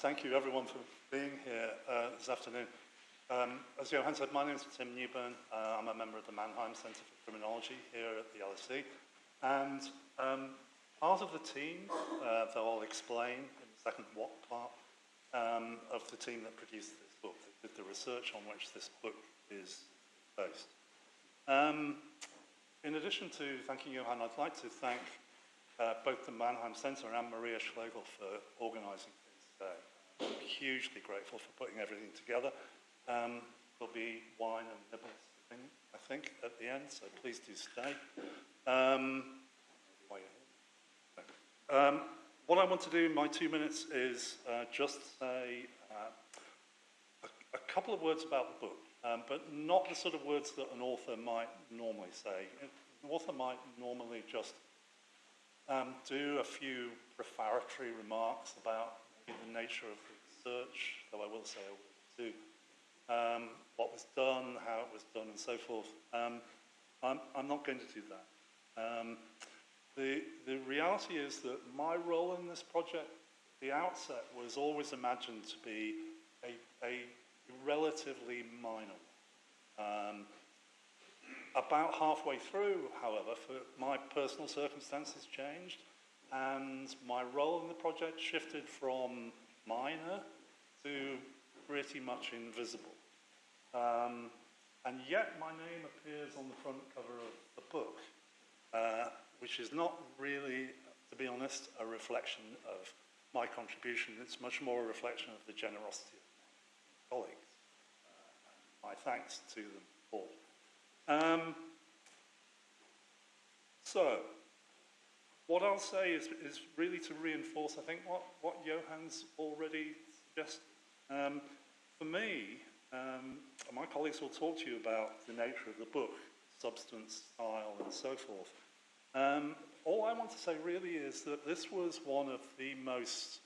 Thank you everyone for being here this afternoon. As Johan said, my name is Tim Newburn. I'm a member of the Mannheim Centre for Criminology here at the LSE. And part of the team, that I'll explain in the second what part, of the team that produced this book, that did the research on which this book is based. In addition to thanking Johan, I'd like to thank both the Mannheim Centre and Maria Schlegel for organising things today. I'm hugely grateful for putting everything together. There'll be wine and nibbles, I think, at the end, so please do stay. What I want to do in my 2 minutes is just say a couple of words about the book, but not the sort of words that an author might normally say. An author might normally just do a few prefatory remarks about the nature of the research, though I will say a word too, what was done, how it was done, and so forth. I'm not going to do that. The reality is that my role in this project, the outset, was always imagined to be a relatively minor one. About halfway through, however, my personal circumstances changed, and my role in the project shifted from minor to pretty much invisible. And yet my name appears on the front cover of the book, which is not really, to be honest, a reflection of my contribution. It's much more a reflection of the generosity of my colleagues. My thanks to them all. So, what I'll say is really to reinforce, I think, what Johan's already suggested. For me, my colleagues will talk to you about the nature of the book, substance, style, and so forth. All I want to say really is that this was one of the most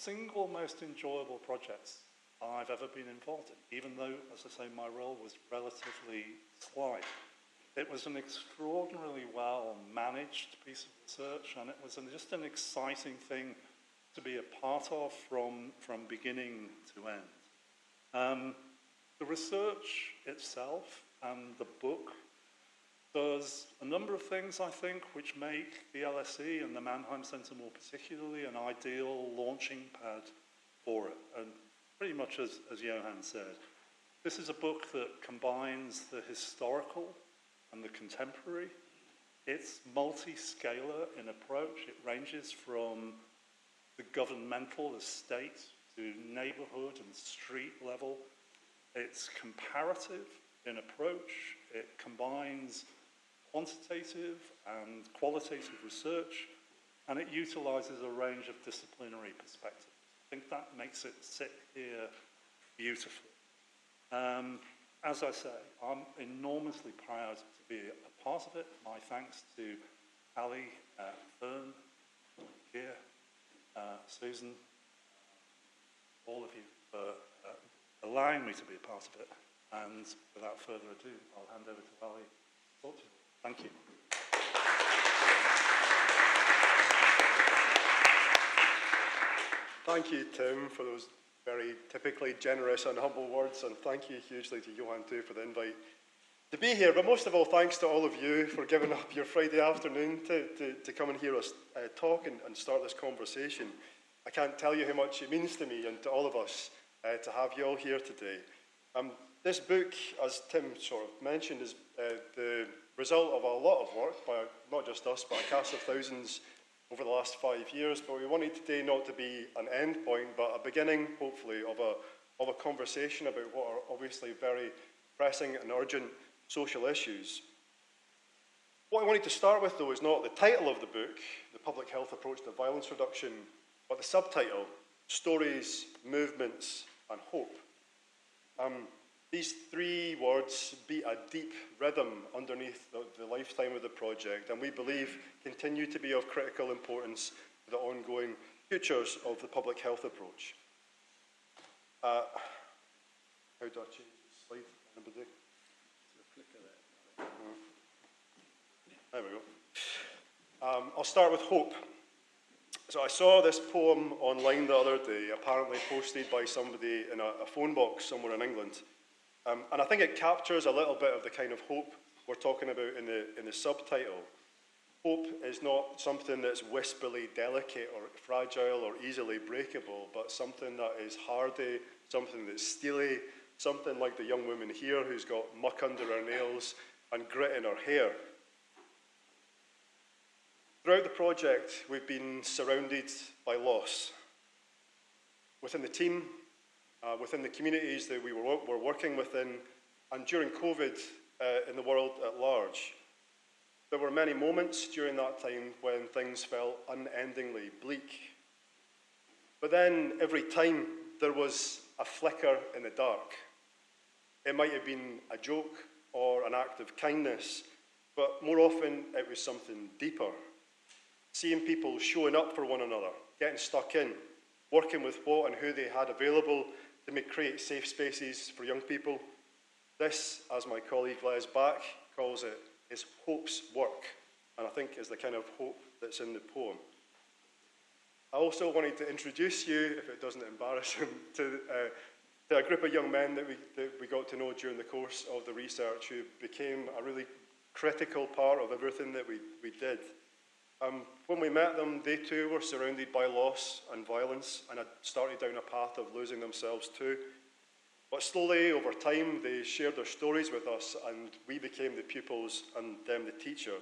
enjoyable projects I've ever been involved in, even though, as I say, my role was relatively slight. It was an extraordinarily well-managed piece of research, and it was just an exciting thing to be a part of from beginning to end. The research itself and the book does a number of things, I think, which make the LSE and the Mannheim Centre more particularly an ideal launching pad for it. And pretty much as Johan said, this is a book that combines the historical and the contemporary. It's multi-scalar in approach. It ranges from the governmental, the state, to neighbourhood and street level. It's comparative in approach. It combines quantitative and qualitative research, and it utilises a range of disciplinary perspectives. I think that makes it sit here beautifully. As I say, I'm enormously proud to be a part of it. My thanks to Ali, Fern, Keir, Susan, all of you for allowing me to be a part of it. And without further ado, I'll hand over to Ali to talk to you. Thank you. Thank you, Tim, for those very typically generous and humble words, and thank you hugely to Johan too for the invite to be here. But most of all, thanks to all of you for giving up your Friday afternoon to come and hear us talk and start this conversation. I can't tell you how much it means to me and to all of us to have you all here today. This book, as Tim sort of mentioned, is the result of a lot of work by not just us, but a cast of thousands over the last 5 years. But we wanted today not to be an end point, but a beginning, hopefully, of a conversation about what are obviously very pressing and urgent social issues. What I wanted to start with, though, is not the title of the book, The Public Health Approach to Violence Reduction, but the subtitle, Stories, Movements, and Hope. These three words beat a deep rhythm underneath the lifetime of the project, and we believe continue to be of critical importance to the ongoing futures of the public health approach. How do I change the slide? Anybody? There we go. I'll start with hope. So I saw this poem online the other day, apparently posted by somebody in a phone box somewhere in England. And I think it captures a little bit of the kind of hope we're talking about in the subtitle. Hope is not something that's wispily delicate or fragile or easily breakable, but something that is hardy, something that's steely, something like the young woman here who's got muck under her nails and grit in her hair. Throughout the project, we've been surrounded by loss. Within the team, within the communities that we were working within, and during COVID in the world at large. There were many moments during that time when things felt unendingly bleak. But then every time there was a flicker in the dark. It might have been a joke or an act of kindness, but more often it was something deeper. Seeing people showing up for one another, getting stuck in, working with what and who they had available to create safe spaces for young people. This, as my colleague Les Back calls it, is hope's work, and I think is the kind of hope that's in the poem. I also wanted to introduce you, if it doesn't embarrass him, to a group of young men that we got to know during the course of the research, who became a really critical part of everything that we did. When we met them, they too were surrounded by loss and violence and had started down a path of losing themselves too. But slowly, over time, they shared their stories with us, and we became the pupils and them the teacher.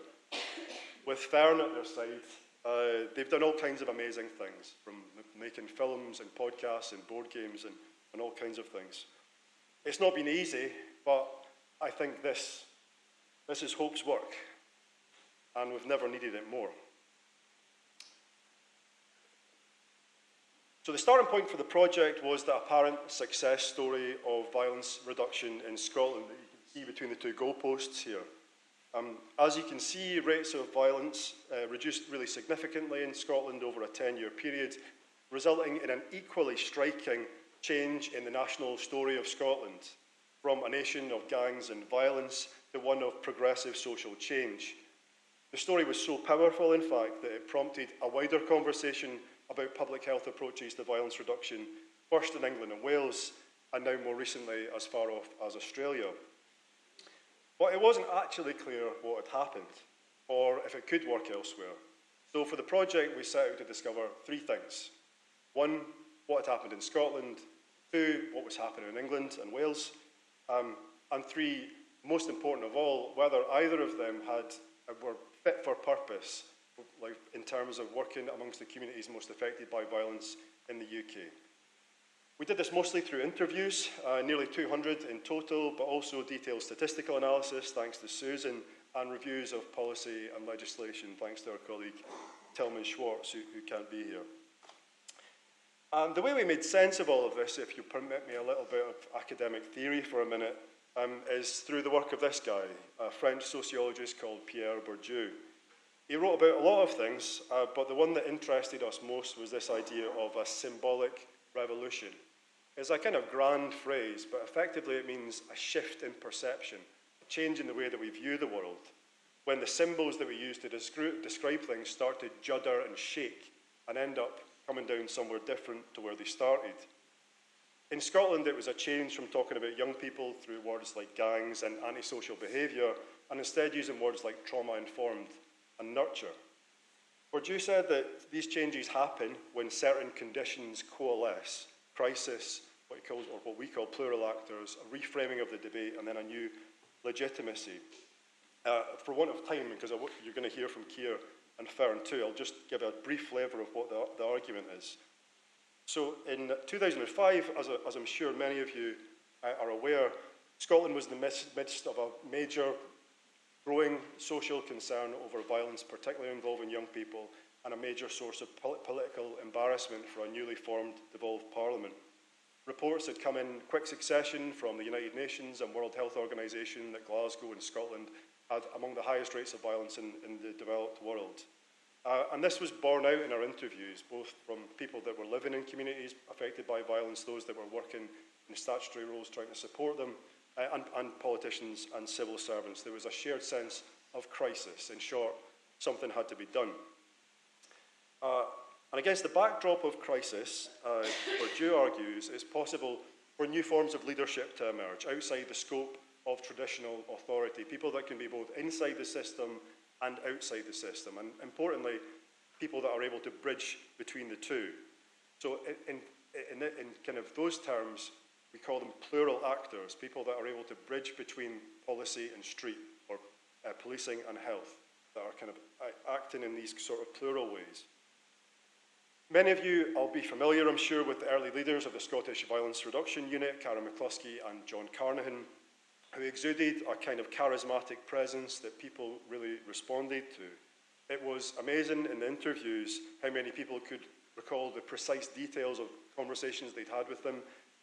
With Fern at their side, they've done all kinds of amazing things, from making films and podcasts and board games and all kinds of things. It's not been easy, but I think this is hope's work, and we've never needed it more. So the starting point for the project was the apparent success story of violence reduction in Scotland that you can see between the two goalposts here. As you can see, rates of violence reduced really significantly in Scotland over a 10-year period, resulting in an equally striking change in the national story of Scotland, from a nation of gangs and violence to one of progressive social change. The story was so powerful, in fact, that it prompted a wider conversation about public health approaches to violence reduction, first in England and Wales, and now more recently as far off as Australia. But it wasn't actually clear what had happened, or if it could work elsewhere. So for the project, we set out to discover three things. One, what had happened in Scotland. Two, what was happening in England and Wales. And three, most important of all, whether either of them were fit for purpose, like in terms of working amongst the communities most affected by violence in the UK. We did this mostly through interviews, nearly 200 in total, but also detailed statistical analysis, thanks to Susan, and reviews of policy and legislation, thanks to our colleague Tillman Schwartz, who can't be here. And the way we made sense of all of this, if you permit me a little bit of academic theory for a minute, is through the work of this guy, a French sociologist called Pierre Bourdieu. He wrote about a lot of things, but the one that interested us most was this idea of a symbolic revolution. It's a kind of grand phrase, but effectively it means a shift in perception, a change in the way that we view the world, when the symbols that we use to describe things start to judder and shake and end up coming down somewhere different to where they started. In Scotland, it was a change from talking about young people through words like gangs and antisocial behaviour, and instead using words like trauma-informed and nurture. Bourdieu said that these changes happen when certain conditions coalesce: crisis, what we call plural actors, a reframing of the debate, and then a new legitimacy. For want of time, because you're going to hear from Keir and Fern too, I'll just give a brief flavour of what the argument is. So in 2005, as I'm sure many of you are aware, Scotland was in the midst of a major growing social concern over violence, particularly involving young people, and a major source of political embarrassment for a newly formed, devolved parliament. Reports had come in quick succession from the United Nations and World Health Organization that Glasgow and Scotland had among the highest rates of violence in the developed world. And this was borne out in our interviews, both from people that were living in communities affected by violence, those that were working in statutory roles trying to support them, and politicians and civil servants. There was a shared sense of crisis. In short, something had to be done. And against the backdrop of crisis, Bourdieu argues it's possible for new forms of leadership to emerge outside the scope of traditional authority, people that can be both inside the system and outside the system, and importantly, people that are able to bridge between the two. So in kind of those terms, we call them plural actors, people that are able to bridge between policy and street, or policing and health, that are kind of acting in these sort of plural ways. Many of you will be familiar, I'm sure, with the early leaders of the Scottish Violence Reduction Unit, Karen McCluskey and John Carnahan, who exuded a kind of charismatic presence that people really responded to. It was amazing in the interviews how many people could recall the precise details of conversations they'd had with them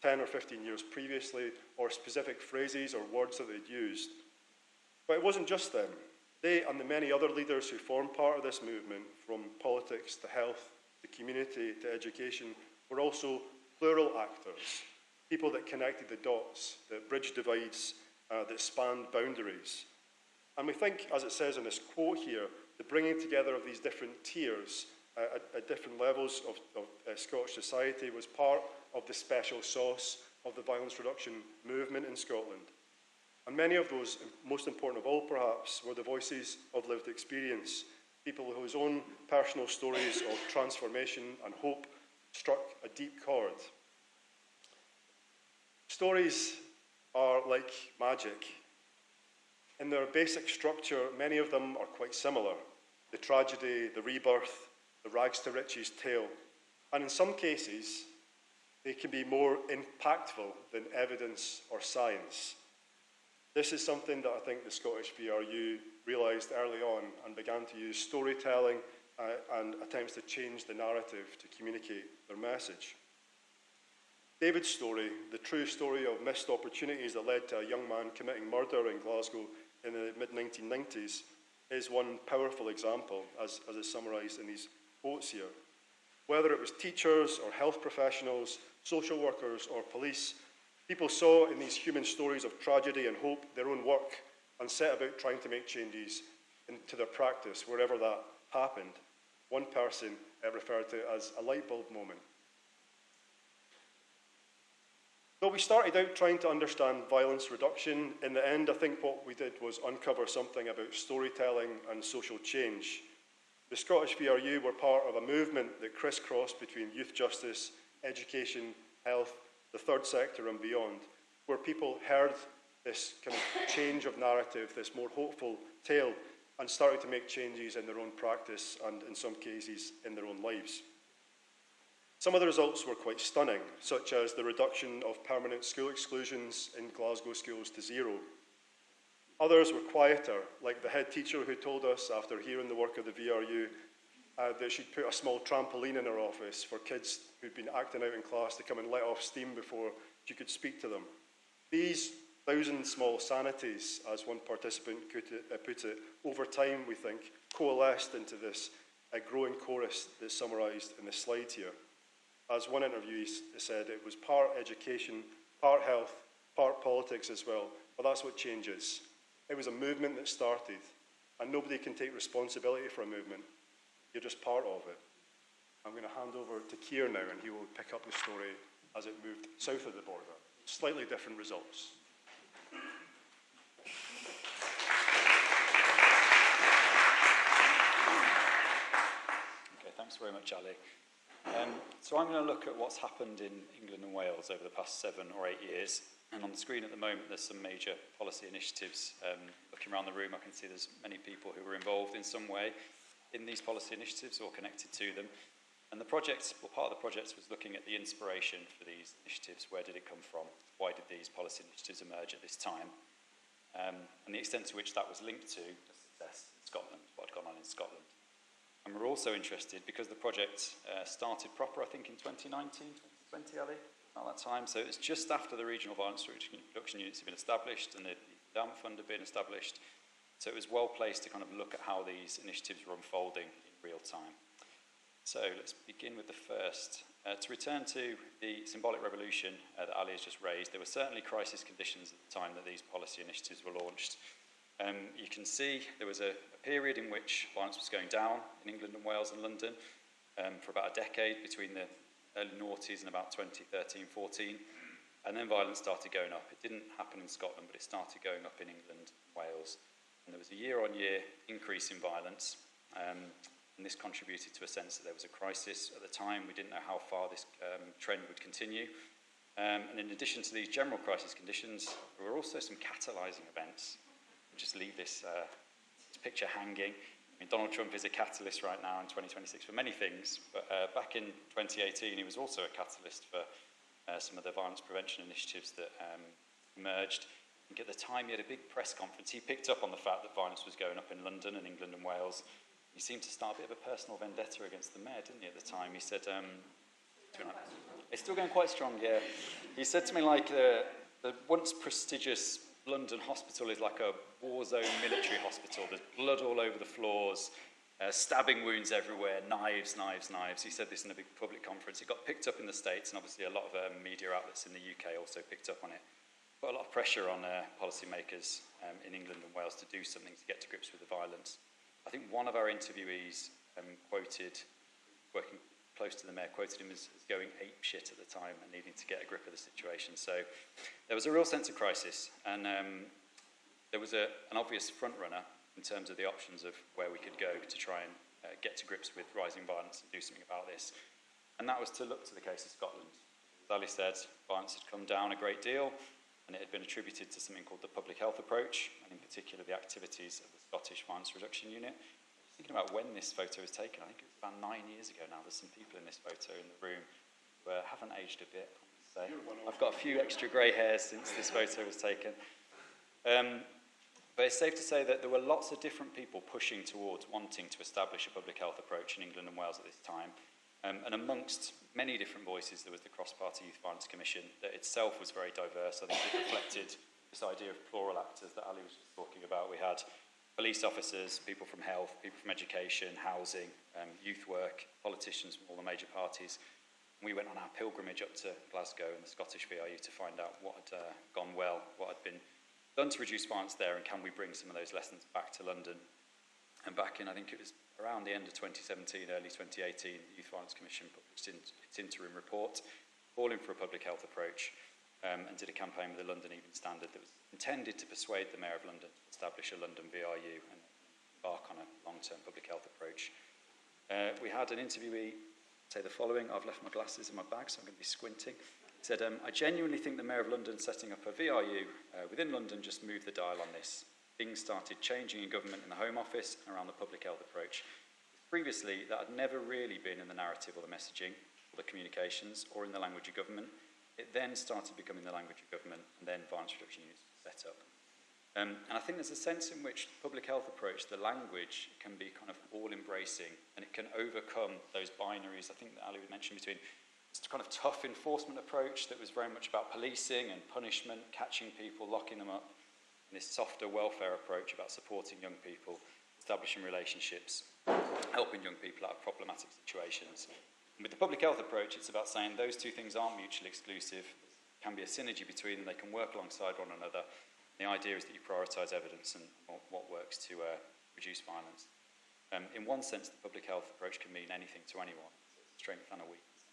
10 or 15 years previously, or specific phrases or words that they'd used. But it wasn't just them. They and the many other leaders who formed part of this movement, from politics to health, to community, to education, were also plural actors, people that connected the dots, that bridged divides, that spanned boundaries. And we think, as it says in this quote here, the bringing together of these different tiers at different levels of Scottish society was part of the special sauce of the violence reduction movement in Scotland. And many of those, most important of all perhaps, were the voices of lived experience, people whose own personal stories of transformation and hope struck a deep chord. Stories are like magic. In their basic structure, many of them are quite similar. The tragedy, the rebirth, the rags to riches tale. And in some cases, they can be more impactful than evidence or science. This is something that I think the Scottish VRU realised early on and began to use storytelling and attempts to change the narrative to communicate their message. David's story, the true story of missed opportunities that led to a young man committing murder in Glasgow in the mid-1990s, is one powerful example, as is summarised in these quotes here. Whether it was teachers or health professionals, social workers or police, people saw in these human stories of tragedy and hope their own work and set about trying to make changes into their practice wherever that happened. One person referred to it as a light bulb moment. Though we started out trying to understand violence reduction, in the end I think what we did was uncover something about storytelling and social change. The Scottish VRU were part of a movement that crisscrossed between youth justice, education, health, the third sector and beyond, where people heard this kind of change of narrative, this more hopeful tale, and started to make changes in their own practice and, in some cases, in their own lives. Some of the results were quite stunning, such as the reduction of permanent school exclusions in Glasgow schools to 0. Others were quieter, like the head teacher who told us, after hearing the work of the VRU, that she'd put a small trampoline in her office for kids who'd been acting out in class to come and let off steam before she could speak to them. These 1,000 small sanities, as one participant put it, over time, we think, coalesced into this growing chorus that's summarised in the slide here. As one interviewee said, it was part education, part health, part politics as well, but that's what changes. It was a movement that started, and nobody can take responsibility for a movement. You're just part of it. I'm going to hand over to Keir now, and he will pick up the story as it moved south of the border. Slightly different results. Okay, thanks very much, Ali. So I'm going to look at what's happened in England and Wales over the past 7 or 8 years. And on the screen at the moment, there's some major policy initiatives. Looking around the room, I can see there's many people who were involved in some way in these policy initiatives or connected to them. And the project, well, part of the project was looking at the inspiration for these initiatives. Where did it come from? Why did these policy initiatives emerge at this time? And the extent to which that was linked to the success in Scotland, what had gone on in Scotland. And we're also interested, because the project started proper, I think, in 2019, 2020, Ali, at that time. So it's just after the regional violence reduction units had been established and the endowment fund had been established. So it was well placed to kind of look at how these initiatives were unfolding in real time. So let's begin with the first. To return to the symbolic revolution that Ali has just raised, there were certainly crisis conditions at the time that these policy initiatives were launched. You can see there was a period in which violence was going down in England and Wales and London. for about a decade between the early noughties and about 2013-14. And then violence started going up. It didn't happen in Scotland, but it started going up in England, Wales. And there was a year-on-year increase in violence. And this contributed to a sense that there was a crisis. At the time, we didn't know how far this trend would continue. And in addition to these general crisis conditions, there were also some catalysing events. We'll just leave this picture hanging. I mean, Donald Trump is a catalyst right now in 2026 for many things, but back in 2018, he was also a catalyst for some of the violence prevention initiatives that emerged. I think at the time he had a big press conference. He picked up on the fact that violence was going up in London and England and Wales. He seemed to start a bit of a personal vendetta against the mayor, didn't he, at the time? He said, it's still going quite strong, yeah. He said to me, like, the once prestigious London hospital is like a war zone military hospital. There's blood all over the floors, stabbing wounds everywhere, knives, knives, knives. He said this in a big public conference. It got picked up in the States, and obviously a lot of media outlets in the UK also picked up on it. Put a lot of pressure on policymakers in England and Wales to do something to get to grips with the violence. I think one of our interviewees quoted, working close to the mayor, quoted him as going apeshit at the time and needing to get a grip of the situation. So there was a real sense of crisis, and there was an obvious front runner in terms of the options of where we could go to try and get to grips with rising violence and do something about this. And that was to look to the case of Scotland. As Ali said, violence had come down a great deal, and it had been attributed to something called the public health approach, and in particular the activities of the Scottish Violence Reduction Unit. I was thinking about when this photo was taken. I think it was about 9 years ago now. There's some people in this photo in the room who haven't aged a bit, I must say. I've got a few extra grey hairs since this photo was taken. But it's safe to say that there were lots of different people pushing towards wanting to establish a public health approach in England and Wales at this time. And amongst many different voices, there was the Cross-Party Youth Violence Commission that itself was very diverse. I think it reflected this idea of plural actors that Ali was just talking about. We had police officers, people from health, people from education, housing, youth work, politicians from all the major parties. And we went on our pilgrimage up to Glasgow and the Scottish VRU to find out what had gone well, what had been done to reduce violence there, and can we bring some of those lessons back to London. And back in, I think it was around the end of 2017, early 2018, the Youth Violence Commission published its interim report, calling for a public health approach, and did a campaign with the London Evening Standard that was intended to persuade the Mayor of London to establish a London VRU and embark on a long-term public health approach. We had an interviewee say the following. I've left my glasses in my bag, so I'm going to be squinting. He said, I genuinely think the Mayor of London setting up a VRU within London just moved the dial on this. Things started changing in government in the Home Office and around the public health approach. Previously, that had never really been in the narrative or the messaging or the communications or in the language of government. It then started becoming the language of government, and then violence reduction units were set up. And I think there's a sense in which the public health approach, the language, can be kind of all-embracing, and it can overcome those binaries, I think that Ali mentioned, between it's a kind of tough enforcement approach that was very much about policing and punishment, catching people, locking them up, and this softer welfare approach about supporting young people, establishing relationships, helping young people out of problematic situations. And with the public health approach, it's about saying those two things aren't mutually exclusive. There can be a synergy between them, they can work alongside one another. The idea is that you prioritise evidence and what works to reduce violence. In one sense, the public health approach can mean anything to anyone. It's a strength and a weakness.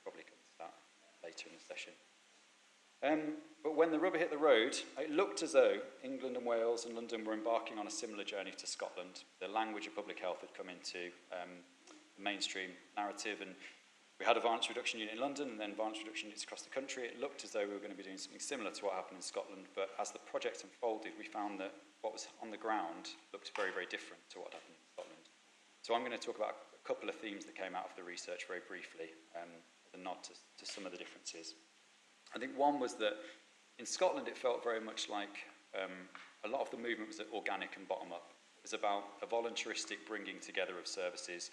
Probably come to that later in the session. But when the rubber hit the road, it looked as though England and Wales and London were embarking on a similar journey to Scotland. The language of public health had come into the mainstream narrative, and we had a violence reduction unit in London and then violence reduction units across the country. It looked as though we were going to be doing something similar to what happened in Scotland, but as the project unfolded, we found that what was on the ground looked very, very different to what happened in Scotland. So I'm going to talk about a couple of themes that came out of the research very briefly. A nod to some of the differences. I think one was that in Scotland it felt very much like a lot of the movement was organic and bottom-up. It was about a voluntaristic bringing together of services,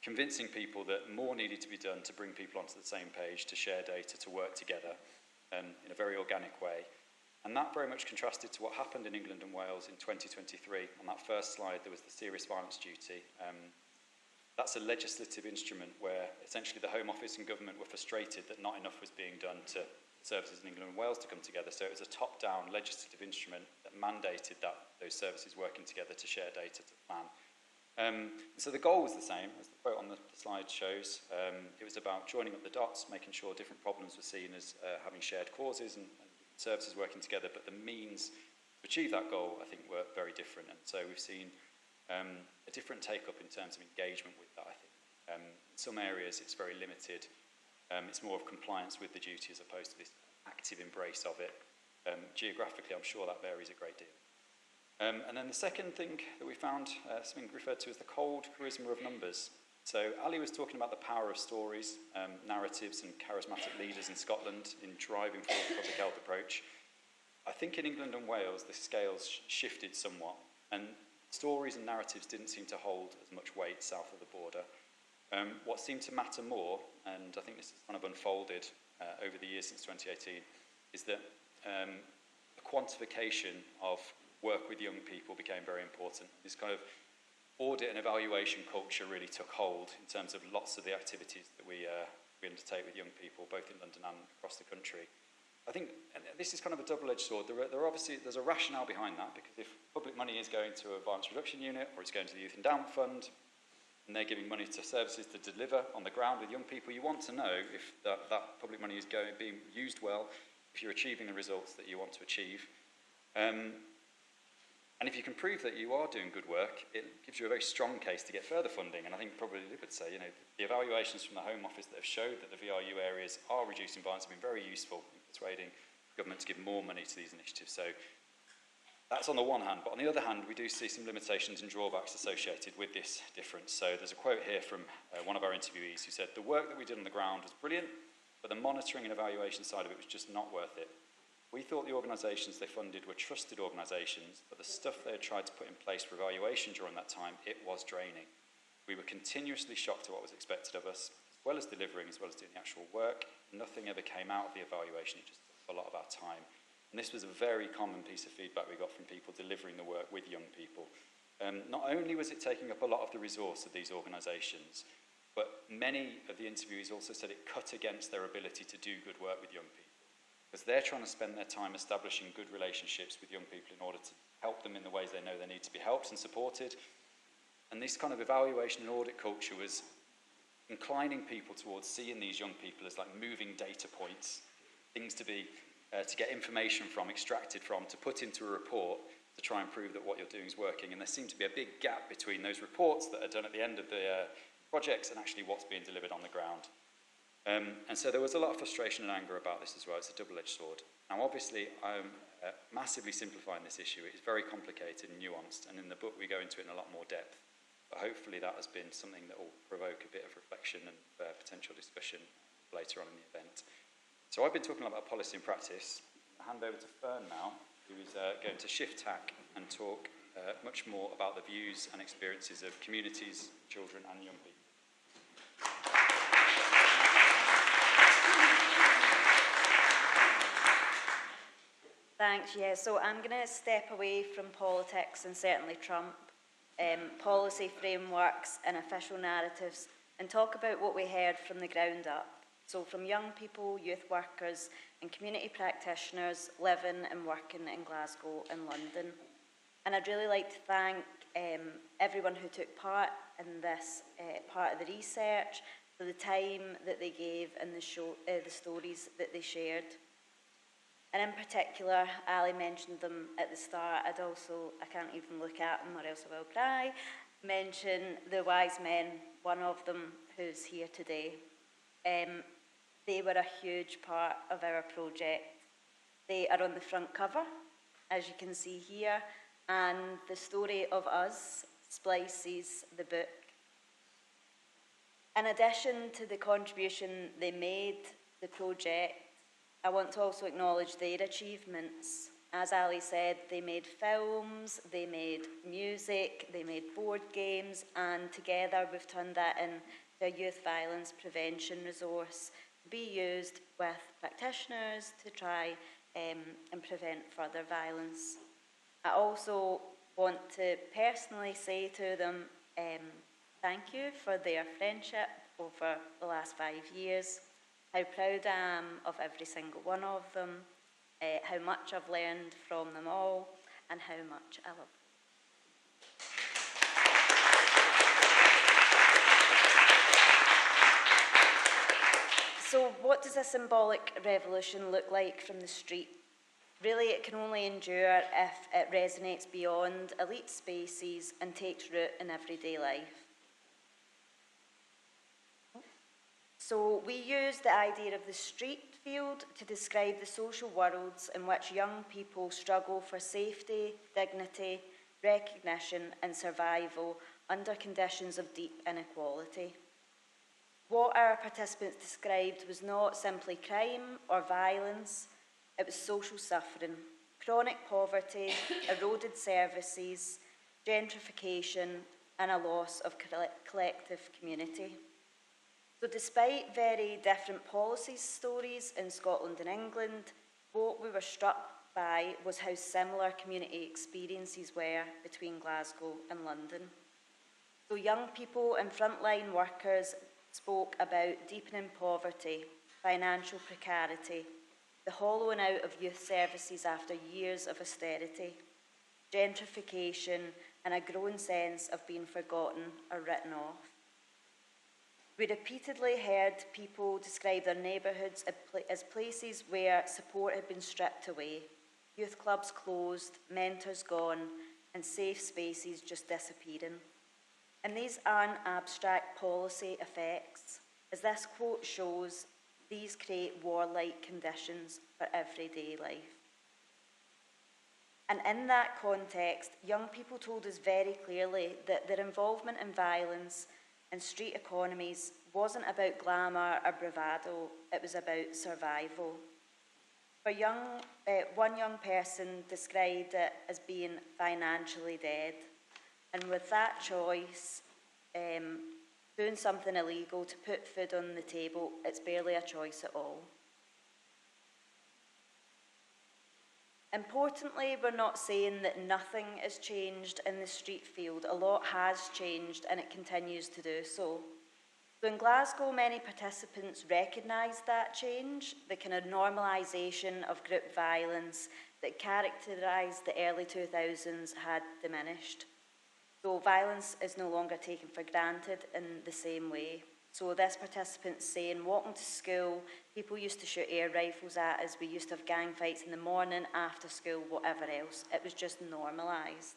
convincing people that more needed to be done to bring people onto the same page, to share data, to work together in a very organic way. And that very much contrasted to what happened in England and Wales in 2023. On that first slide there was the serious violence duty. That's a legislative instrument where essentially the Home Office and government were frustrated that not enough was being done to services in England and Wales to come together. So it was a top-down legislative instrument that mandated that those services working together to share data to plan. So the goal was the same, as the quote on the slide shows. It was about joining up the dots, making sure different problems were seen as having shared causes and services working together, but the means to achieve that goal, I think, were very different. And so we've seen a different take-up in terms of engagement with that, I think. In some areas, it's very limited. It's more of compliance with the duty as opposed to this active embrace of it. Geographically, I'm sure that varies a great deal. And then the second thing that we found, something referred to as the cold charisma of numbers. So Ali was talking about the power of stories, narratives and charismatic leaders in Scotland in driving forward the public health approach. I think in England and Wales the scales shifted somewhat, and stories and narratives didn't seem to hold as much weight south of the border. What seemed to matter more, and I think this has kind of unfolded over the years since 2018, is that the quantification of work with young people became very important. This kind of audit and evaluation culture really took hold in terms of lots of the activities that we undertake with young people, both in London and across the country. I think, and this is kind of a double-edged sword, there's a rationale behind that, because if public money is going to a violence reduction unit, or it's going to the Youth Endowment Fund, and they're giving money to services to deliver on the ground with young people, you want to know if that public money is being used well, if you're achieving the results that you want to achieve. And if you can prove that you are doing good work, it gives you a very strong case to get further funding. And I think probably you could say, you know, the evaluations from the Home Office that have showed that the VRU areas are reducing violence have been very useful in persuading government to give more money to these initiatives. So that's on the one hand. But on the other hand, we do see some limitations and drawbacks associated with this difference. So there's a quote here from one of our interviewees who said, "The work that we did on the ground was brilliant, but the monitoring and evaluation side of it was just not worth it. We thought the organisations they funded were trusted organisations, but the stuff they had tried to put in place for evaluation during that time, it was draining. We were continuously shocked at what was expected of us, as well as delivering, as well as doing the actual work. Nothing ever came out of the evaluation, it just took a lot of our time." And this was a very common piece of feedback we got from people delivering the work with young people. Not only was it taking up a lot of the resource of these organisations, but many of the interviewees also said it cut against their ability to do good work with young people, because they're trying to spend their time establishing good relationships with young people in order to help them in the ways they know they need to be helped and supported. And this kind of evaluation and audit culture was inclining people towards seeing these young people as like moving data points, things to be to get information from, extracted from, to put into a report to try and prove that what you're doing is working. And there seemed to be a big gap between those reports that are done at the end of the projects and actually what's being delivered on the ground. And so there was a lot of frustration and anger about this as well. It's a double-edged sword. Now, obviously, I'm massively simplifying this issue. It's very complicated and nuanced, and in the book we go into it in a lot more depth. But hopefully that has been something that will provoke a bit of reflection and potential discussion later on in the event. So I've been talking about policy and practice. I'll hand over to Fern now, who is going to shift tack and talk much more about the views and experiences of communities, children and young people. Thanks, yeah. So I'm going to step away from politics and certainly Trump, policy frameworks and official narratives, and talk about what we heard from the ground up. So from young people, youth workers and community practitioners living and working in Glasgow and London. And I'd really like to thank everyone who took part in this part of the research for the time that they gave and the stories that they shared. And in particular, Ali mentioned them at the start. I can't even look at them or else I will cry, mention the wise men, one of them who's here today. They were a huge part of our project. They are on the front cover, as you can see here, and the story of us splices the book. In addition to the contribution they made, the project, I want to also acknowledge their achievements. As Ali said, they made films, they made music, they made board games, and together we've turned that into a youth violence prevention resource to be used with practitioners to try and prevent further violence. I also want to personally say to them, thank you for their friendship over the last 5 years, how proud I am of every single one of them, how much I've learned from them all, and how much I love them. So what does a symbolic revolution look like from the street? Really, it can only endure if it resonates beyond elite spaces and takes root in everyday life. So we use the idea of the street field to describe the social worlds in which young people struggle for safety, dignity, recognition and survival under conditions of deep inequality. What our participants described was not simply crime or violence, it was social suffering, chronic poverty, eroded services, gentrification, and a loss of collective community. So despite very different policy stories in Scotland and England, what we were struck by was how similar community experiences were between Glasgow and London. So young people and frontline workers spoke about deepening poverty, financial precarity, the hollowing out of youth services after years of austerity, gentrification, and a growing sense of being forgotten or written off. We repeatedly heard people describe their neighbourhoods as places where support had been stripped away, youth clubs closed, mentors gone, and safe spaces just disappearing. And these aren't abstract policy effects. As this quote shows, these create warlike conditions for everyday life. And in that context, young people told us very clearly that their involvement in violence and street economies wasn't about glamour or bravado, it was about survival. For one young person described it as being financially dead. And with that choice, doing something illegal to put food on the table, it's barely a choice at all. Importantly, we're not saying that nothing has changed in the street field. A lot has changed and it continues to do so. So in Glasgow, many participants recognised that change, the kind of normalisation of group violence that characterised the early 2000s had diminished. So violence is no longer taken for granted in the same way. So this participant's saying, walking to school, people used to shoot air rifles at us, we used to have gang fights in the morning, after school, whatever else. It was just normalised.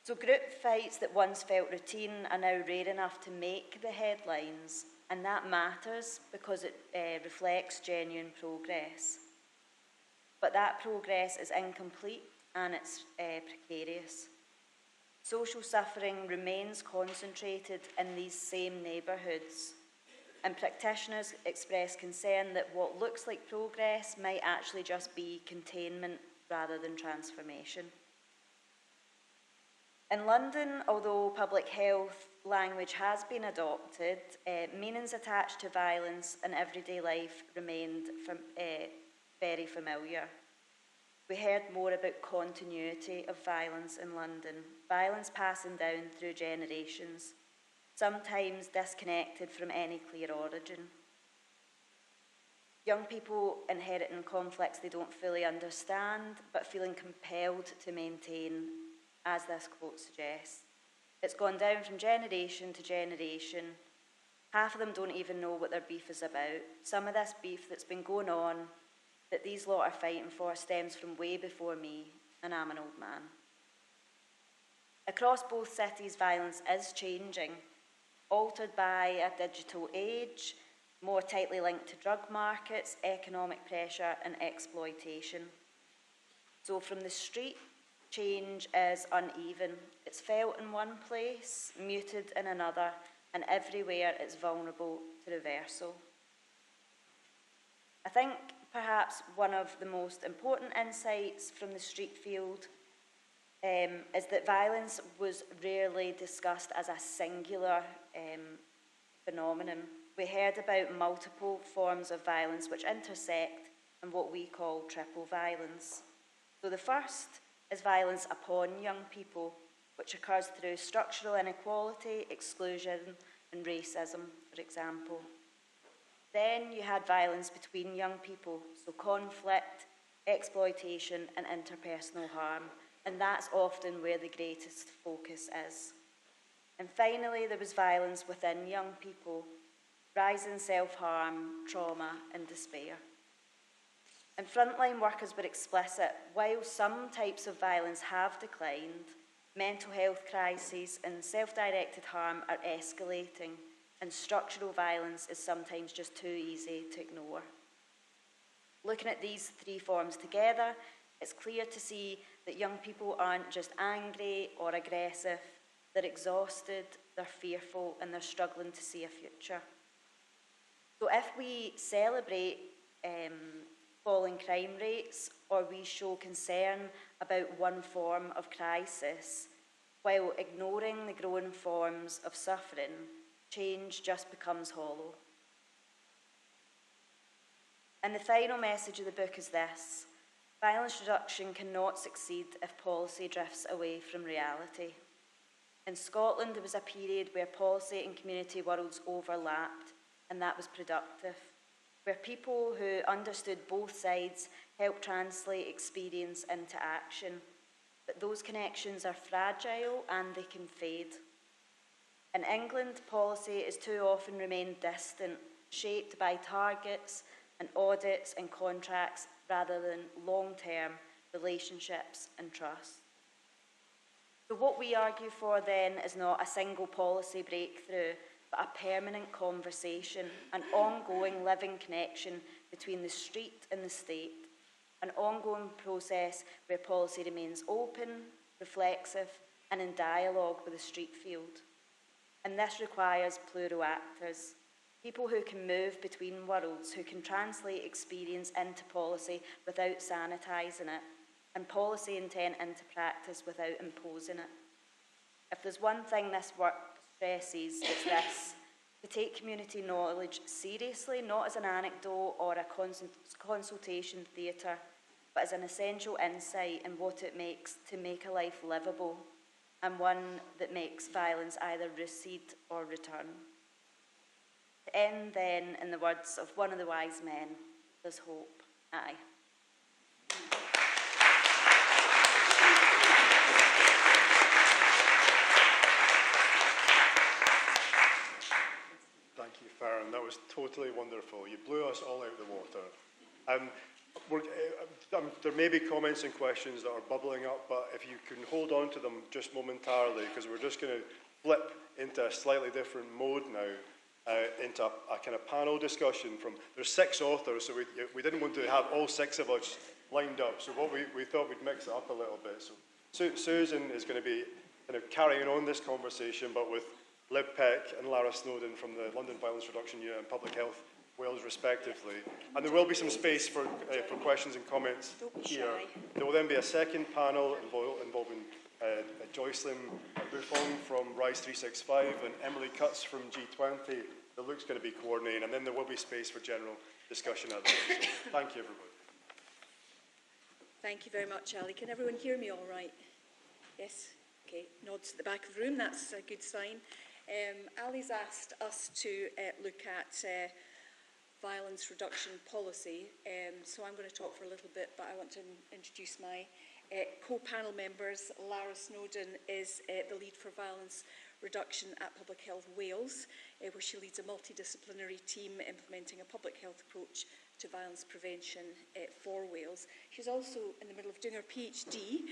So group fights that once felt routine are now rare enough to make the headlines, and that matters because it reflects genuine progress. But that progress is incomplete and it's precarious. Social suffering remains concentrated in these same neighbourhoods, and practitioners express concern that what looks like progress might actually just be containment rather than transformation. In London, although public health language has been adopted, meanings attached to violence in everyday life remained very familiar. We heard more about continuity of violence in London, violence passing down through generations, sometimes disconnected from any clear origin. Young people inheriting conflicts they don't fully understand, but feeling compelled to maintain, as this quote suggests. It's gone down from generation to generation. Half of them don't even know what their beef is about. Some of this beef that's been going on, that these lot are fighting for, stems from way before me, and I'm an old man. Across both cities, violence is changing, altered by a digital age, more tightly linked to drug markets, economic pressure, and exploitation. So from the street, change is uneven. It's felt in one place, muted in another, and everywhere it's vulnerable to reversal. I think perhaps one of the most important insights from the street field is that violence was rarely discussed as a singular phenomenon. We heard about multiple forms of violence which intersect in what we call triple violence. So the first is violence upon young people, which occurs through structural inequality, exclusion, and racism, for example. Then you had violence between young people, so conflict, exploitation, and interpersonal harm, and that's often where the greatest focus is. And finally, there was violence within young people, rise in self-harm, trauma and despair. And frontline workers were explicit, while some types of violence have declined, mental health crises and self-directed harm are escalating, and structural violence is sometimes just too easy to ignore. Looking at these three forms together, it's clear to see that young people aren't just angry or aggressive, they're exhausted, they're fearful, and they're struggling to see a future. So if we celebrate falling crime rates, or we show concern about one form of crisis, while ignoring the growing forms of suffering, change just becomes hollow. And the final message of the book is this: violence reduction cannot succeed if policy drifts away from reality. In Scotland, there was a period where policy and community worlds overlapped, and that was productive, where people who understood both sides helped translate experience into action. But those connections are fragile and they can fade. In England, policy has too often remained distant, shaped by targets and audits and contracts rather than long-term relationships and trust. So what we argue for then is not a single policy breakthrough, but a permanent conversation, an ongoing living connection between the street and the state, an ongoing process where policy remains open, reflexive, and in dialogue with the street field. And this requires plural actors, people who can move between worlds, who can translate experience into policy without sanitising it, and policy intent into practice without imposing it. If there's one thing this work stresses, it's this: to take community knowledge seriously, not as an anecdote or a consultation theatre, but as an essential insight in what it makes to make a life livable, and one that makes violence either recede or return. To end then, in the words of one of the wise men, there's hope. Aye. Thank you, Farron. That was totally wonderful. You blew us all out of the water. There may be comments and questions that are bubbling up, but if you can hold on to them just momentarily, because we're just going to flip into a slightly different mode now, into a kind of panel discussion from, there's 6 authors, so we didn't want to have all 6 of us lined up, so what we thought we'd mix it up a little bit. So Susan is going to be kind of carrying on this conversation, but with Lib Peck and Lara Snowden from the London Violence Reduction Unit and Public Health Wales, respectively. And there will be some space for questions and comments here. There will then be a second panel involving Joycelyn Buffon from Rise 365 and Emily Cutts from G20 that Luke's going to be coordinating, and then there will be space for general discussion at the end. So thank you, everybody. Thank you very much, Ali. Can everyone hear me all right? Yes? Okay, nods at the back of the room, that's a good sign. Ali's asked us to look at violence reduction policy, so I'm going to talk for a little bit, but I want to introduce my co-panel members. Lara Snowden is the lead for violence reduction at Public Health Wales, where she leads a multidisciplinary team implementing a public health approach to violence prevention for Wales. She's also in the middle of doing her PhD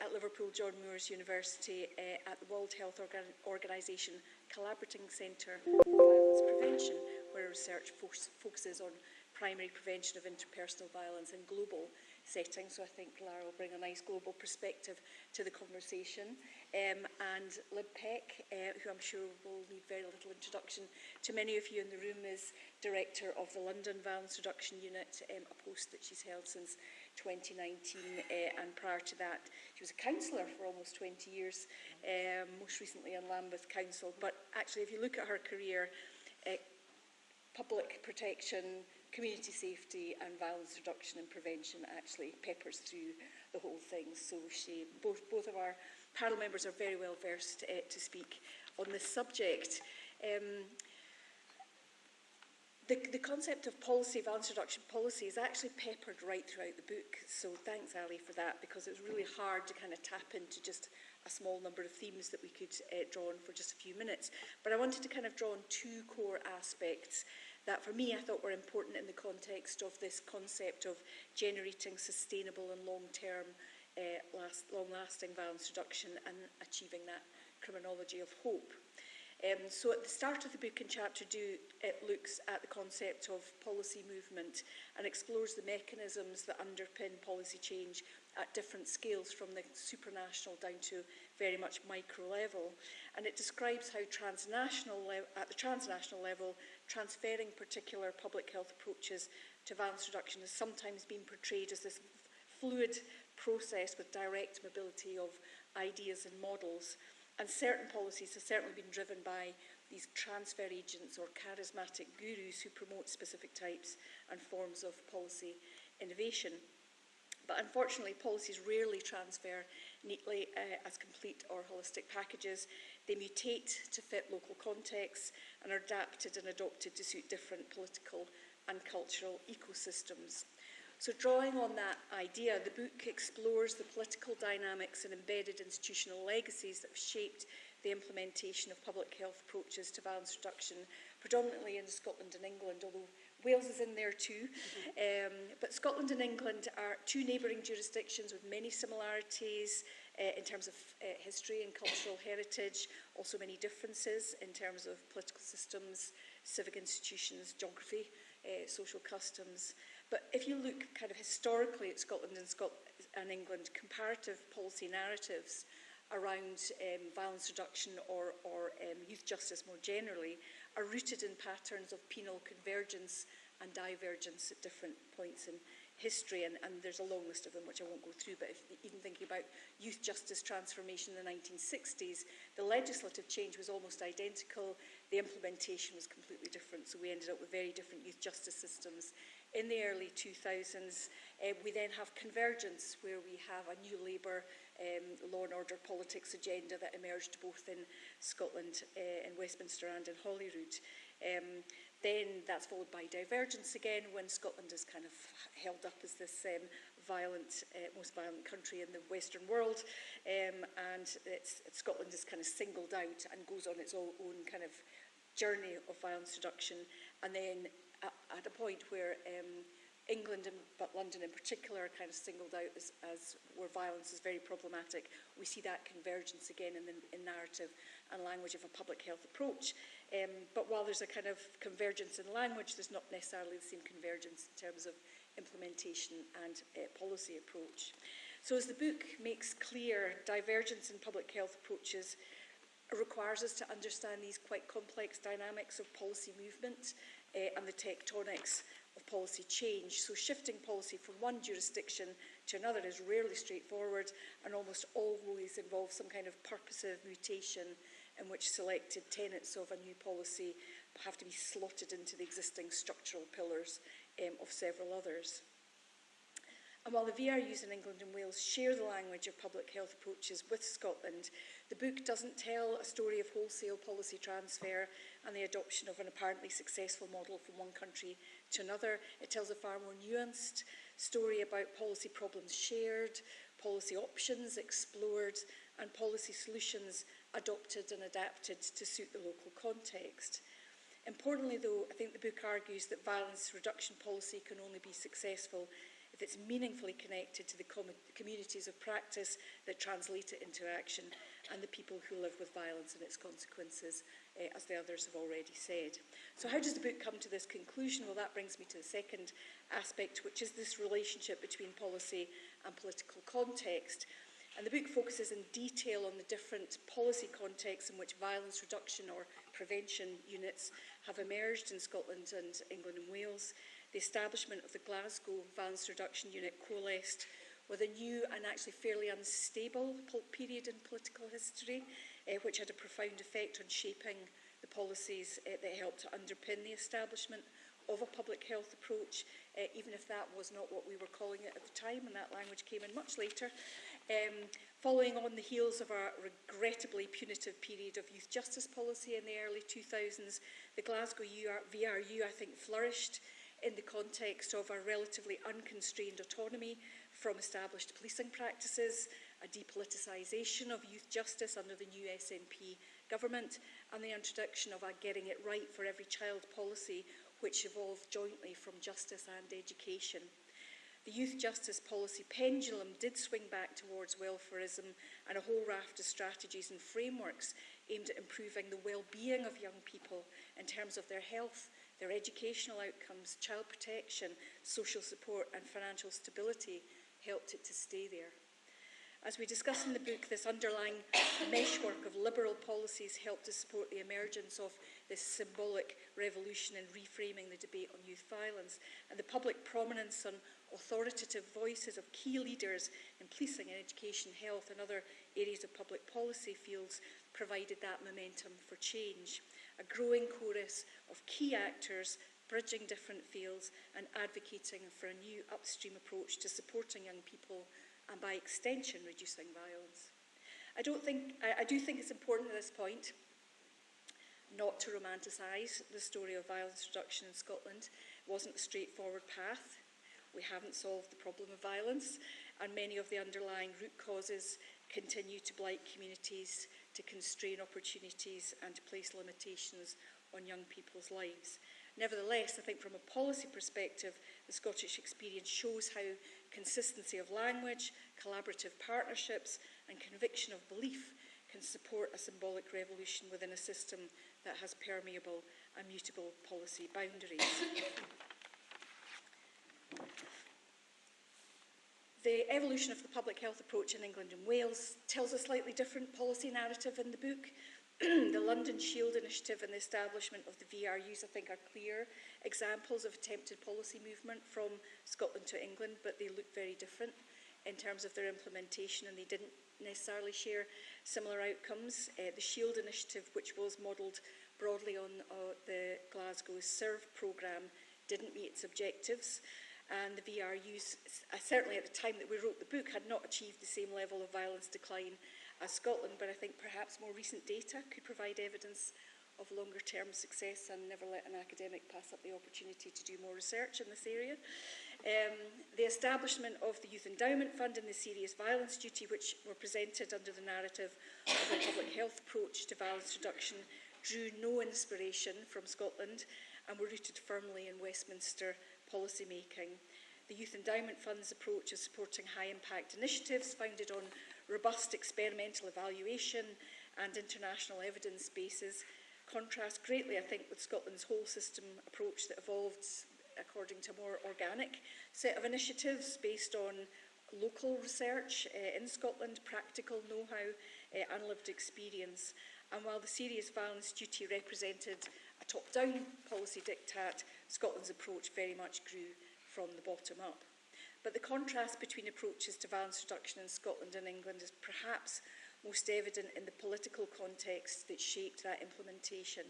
at Liverpool John Moores University at the World Health Organization Collaborating Centre for Violence Prevention, where her research focuses on primary prevention of interpersonal violence in global settings. So I think Lara will bring a nice global perspective to the conversation. And Lib Peck, who I'm sure will need very little introduction to many of you in the room, is Director of the London Violence Reduction Unit, a post that she's held since 2019, and prior to that she was a councillor for almost 20 years, most recently in Lambeth Council. But actually, if you look at her career, public protection, community safety and violence reduction and prevention actually peppers through the whole thing. So both of our panel members are very well versed to speak on this subject. The concept of policy, violence reduction policy, is actually peppered right throughout the book. So thanks, Ali, for that, because it's really hard to kind of tap into just a small number of themes that we could draw on for just a few minutes. But I wanted to kind of draw on two core aspects that for me I thought were important in the context of this concept of generating sustainable and long-term, long-lasting violence reduction and achieving that criminology of hope. So at the start of the book in chapter 2, it looks at the concept of policy movement and explores the mechanisms that underpin policy change at different scales from the supranational down to very much micro level. And it describes how at the transnational level, transferring particular public health approaches to violence reduction has sometimes been portrayed as this fluid process with direct mobility of ideas and models. And certain policies have certainly been driven by these transfer agents or charismatic gurus who promote specific types and forms of policy innovation. But unfortunately, policies rarely transfer neatly as complete or holistic packages. They mutate to fit local contexts and are adapted and adopted to suit different political and cultural ecosystems. So drawing on that idea, the book explores the political dynamics and embedded institutional legacies that have shaped the implementation of public health approaches to violence reduction, predominantly in Scotland and England, although Wales is in there too. But Scotland and England are two neighbouring jurisdictions with many similarities in terms of history and cultural heritage, also many differences in terms of political systems, civic institutions, geography, social customs. But if you look kind of historically at Scotland and England, comparative policy narratives around violence reduction or youth justice more generally are rooted in patterns of penal convergence and divergence at different points in history, and there's a long list of them which I won't go through, but even thinking about youth justice transformation in the 1960s, the legislative change was almost identical, the implementation was completely different, so we ended up with very different youth justice systems. In the early 2000s, we then have convergence, where we have a new Labour law and order politics agenda that emerged both in Scotland, in Westminster and in Holyrood. Then that's followed by divergence again, when Scotland is kind of held up as this most violent country in the Western world, and Scotland is kind of singled out and goes on its own kind of journey of violence reduction. And then at a point where England, but London in particular, are kind of singled out as where violence is very problematic, we see that convergence again in narrative and language of a public health approach. But while there's a kind of convergence in language, there's not necessarily the same convergence in terms of implementation and policy approach. So as the book makes clear, divergence in public health approaches requires us to understand these quite complex dynamics of policy movement and the tectonics of policy change. So shifting policy from one jurisdiction to another is rarely straightforward and almost always involves some kind of purposive mutation in which selected tenets of a new policy have to be slotted into the existing structural pillars of several others. And while the VRUs in England and Wales share the language of public health approaches with Scotland, the book doesn't tell a story of wholesale policy transfer and the adoption of an apparently successful model from one country to another. It tells a far more nuanced story about policy problems shared, policy options explored, and policy solutions adopted and adapted to suit the local context. Importantly, though, I think the book argues that violence reduction policy can only be successful if it's meaningfully connected to the communities of practice that translate it into action and the people who live with violence and its consequences, as the others have already said. So how does the book come to this conclusion? Well, that brings me to the second aspect, which is this relationship between policy and political context. And the book focuses in detail on the different policy contexts in which violence reduction or prevention units have emerged in Scotland and England and Wales. The establishment of the Glasgow Violence Reduction Unit coalesced with a new and actually fairly unstable period in political history, which had a profound effect on shaping the policies that helped to underpin the establishment of a public health approach, even if that was not what we were calling it at the time, and that language came in much later. Following on the heels of a regrettably punitive period of youth justice policy in the early 2000s, the Glasgow VRU, I think, flourished in the context of a relatively unconstrained autonomy from established policing practices a depoliticisation of youth justice under the new SNP government, and the introduction of a Getting It Right for Every Child policy, which evolved jointly from justice and education. The youth justice policy pendulum did swing back towards welfareism, and a whole raft of strategies and frameworks aimed at improving the well-being of young people in terms of their health, their educational outcomes, child protection, social support and financial stability helped it to stay there. As we discuss in the book, this underlying meshwork of liberal policies helped to support the emergence of this symbolic revolution in reframing the debate on youth violence, and the public prominence on authoritative voices of key leaders in policing and education, health and other areas of public policy fields provided that momentum for change. A growing chorus of key actors bridging different fields and advocating for a new upstream approach to supporting young people and by extension reducing violence. I do think it's important at this point not to romanticise the story of violence reduction in Scotland. It wasn't a straightforward path. We haven't solved the problem of violence, and many of the underlying root causes continue to blight communities, to constrain opportunities and to place limitations on young people's lives. Nevertheless, I think from a policy perspective, the Scottish experience shows how consistency of language, collaborative partnerships and conviction of belief can support a symbolic revolution within a system that has permeable and mutable policy boundaries. The evolution of the public health approach in England and Wales tells a slightly different policy narrative in the book. The London Shield initiative and the establishment of the VRUs, I think, are clear examples of attempted policy movement from Scotland to England, but they look very different in terms of their implementation, and they didn't necessarily share similar outcomes. The Shield initiative, which was modelled broadly on the Glasgow SERVE programme, didn't meet its objectives, and the VRUs, certainly at the time that we wrote the book, had not achieved the same level of violence decline as Scotland, but I think perhaps more recent data could provide evidence of longer-term success, and never let an academic pass up the opportunity to do more research in this area. The establishment of the Youth Endowment Fund and the Serious Violence Duty, which were presented under the narrative of a public health approach to violence reduction, drew no inspiration from Scotland and were rooted firmly in Westminster policy making. The Youth Endowment Fund's approach of supporting high-impact initiatives founded on robust experimental evaluation and international evidence bases contrast greatly, I think, with Scotland's whole system approach that evolved according to a more organic set of initiatives based on local research in Scotland, practical know-how and lived experience. And while the Serious Violence Duty represented a top-down policy diktat, Scotland's approach very much grew from the bottom up. But the contrast between approaches to violence reduction in Scotland and England is perhaps most evident in the political context that shaped that implementation.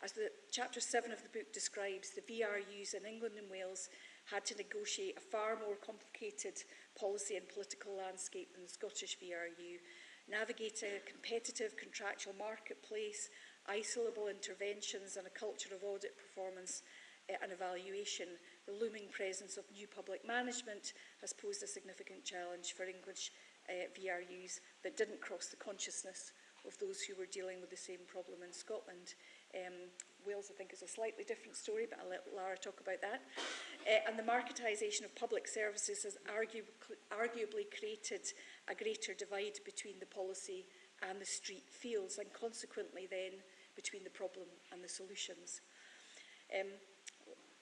As chapter 7 of the book describes, the VRUs in England and Wales had to negotiate a far more complicated policy and political landscape than the Scottish VRU, navigate a competitive contractual marketplace, isolable interventions and a culture of audit performance and evaluation. The looming presence of new public management has posed a significant challenge for English VRUs that didn't cross the consciousness of those who were dealing with the same problem in Scotland. Wales, I think, is a slightly different story, but I'll let Lara talk about that. And the marketisation of public services has arguably created a greater divide between the policy and the street fields, and consequently then between the problem and the solutions.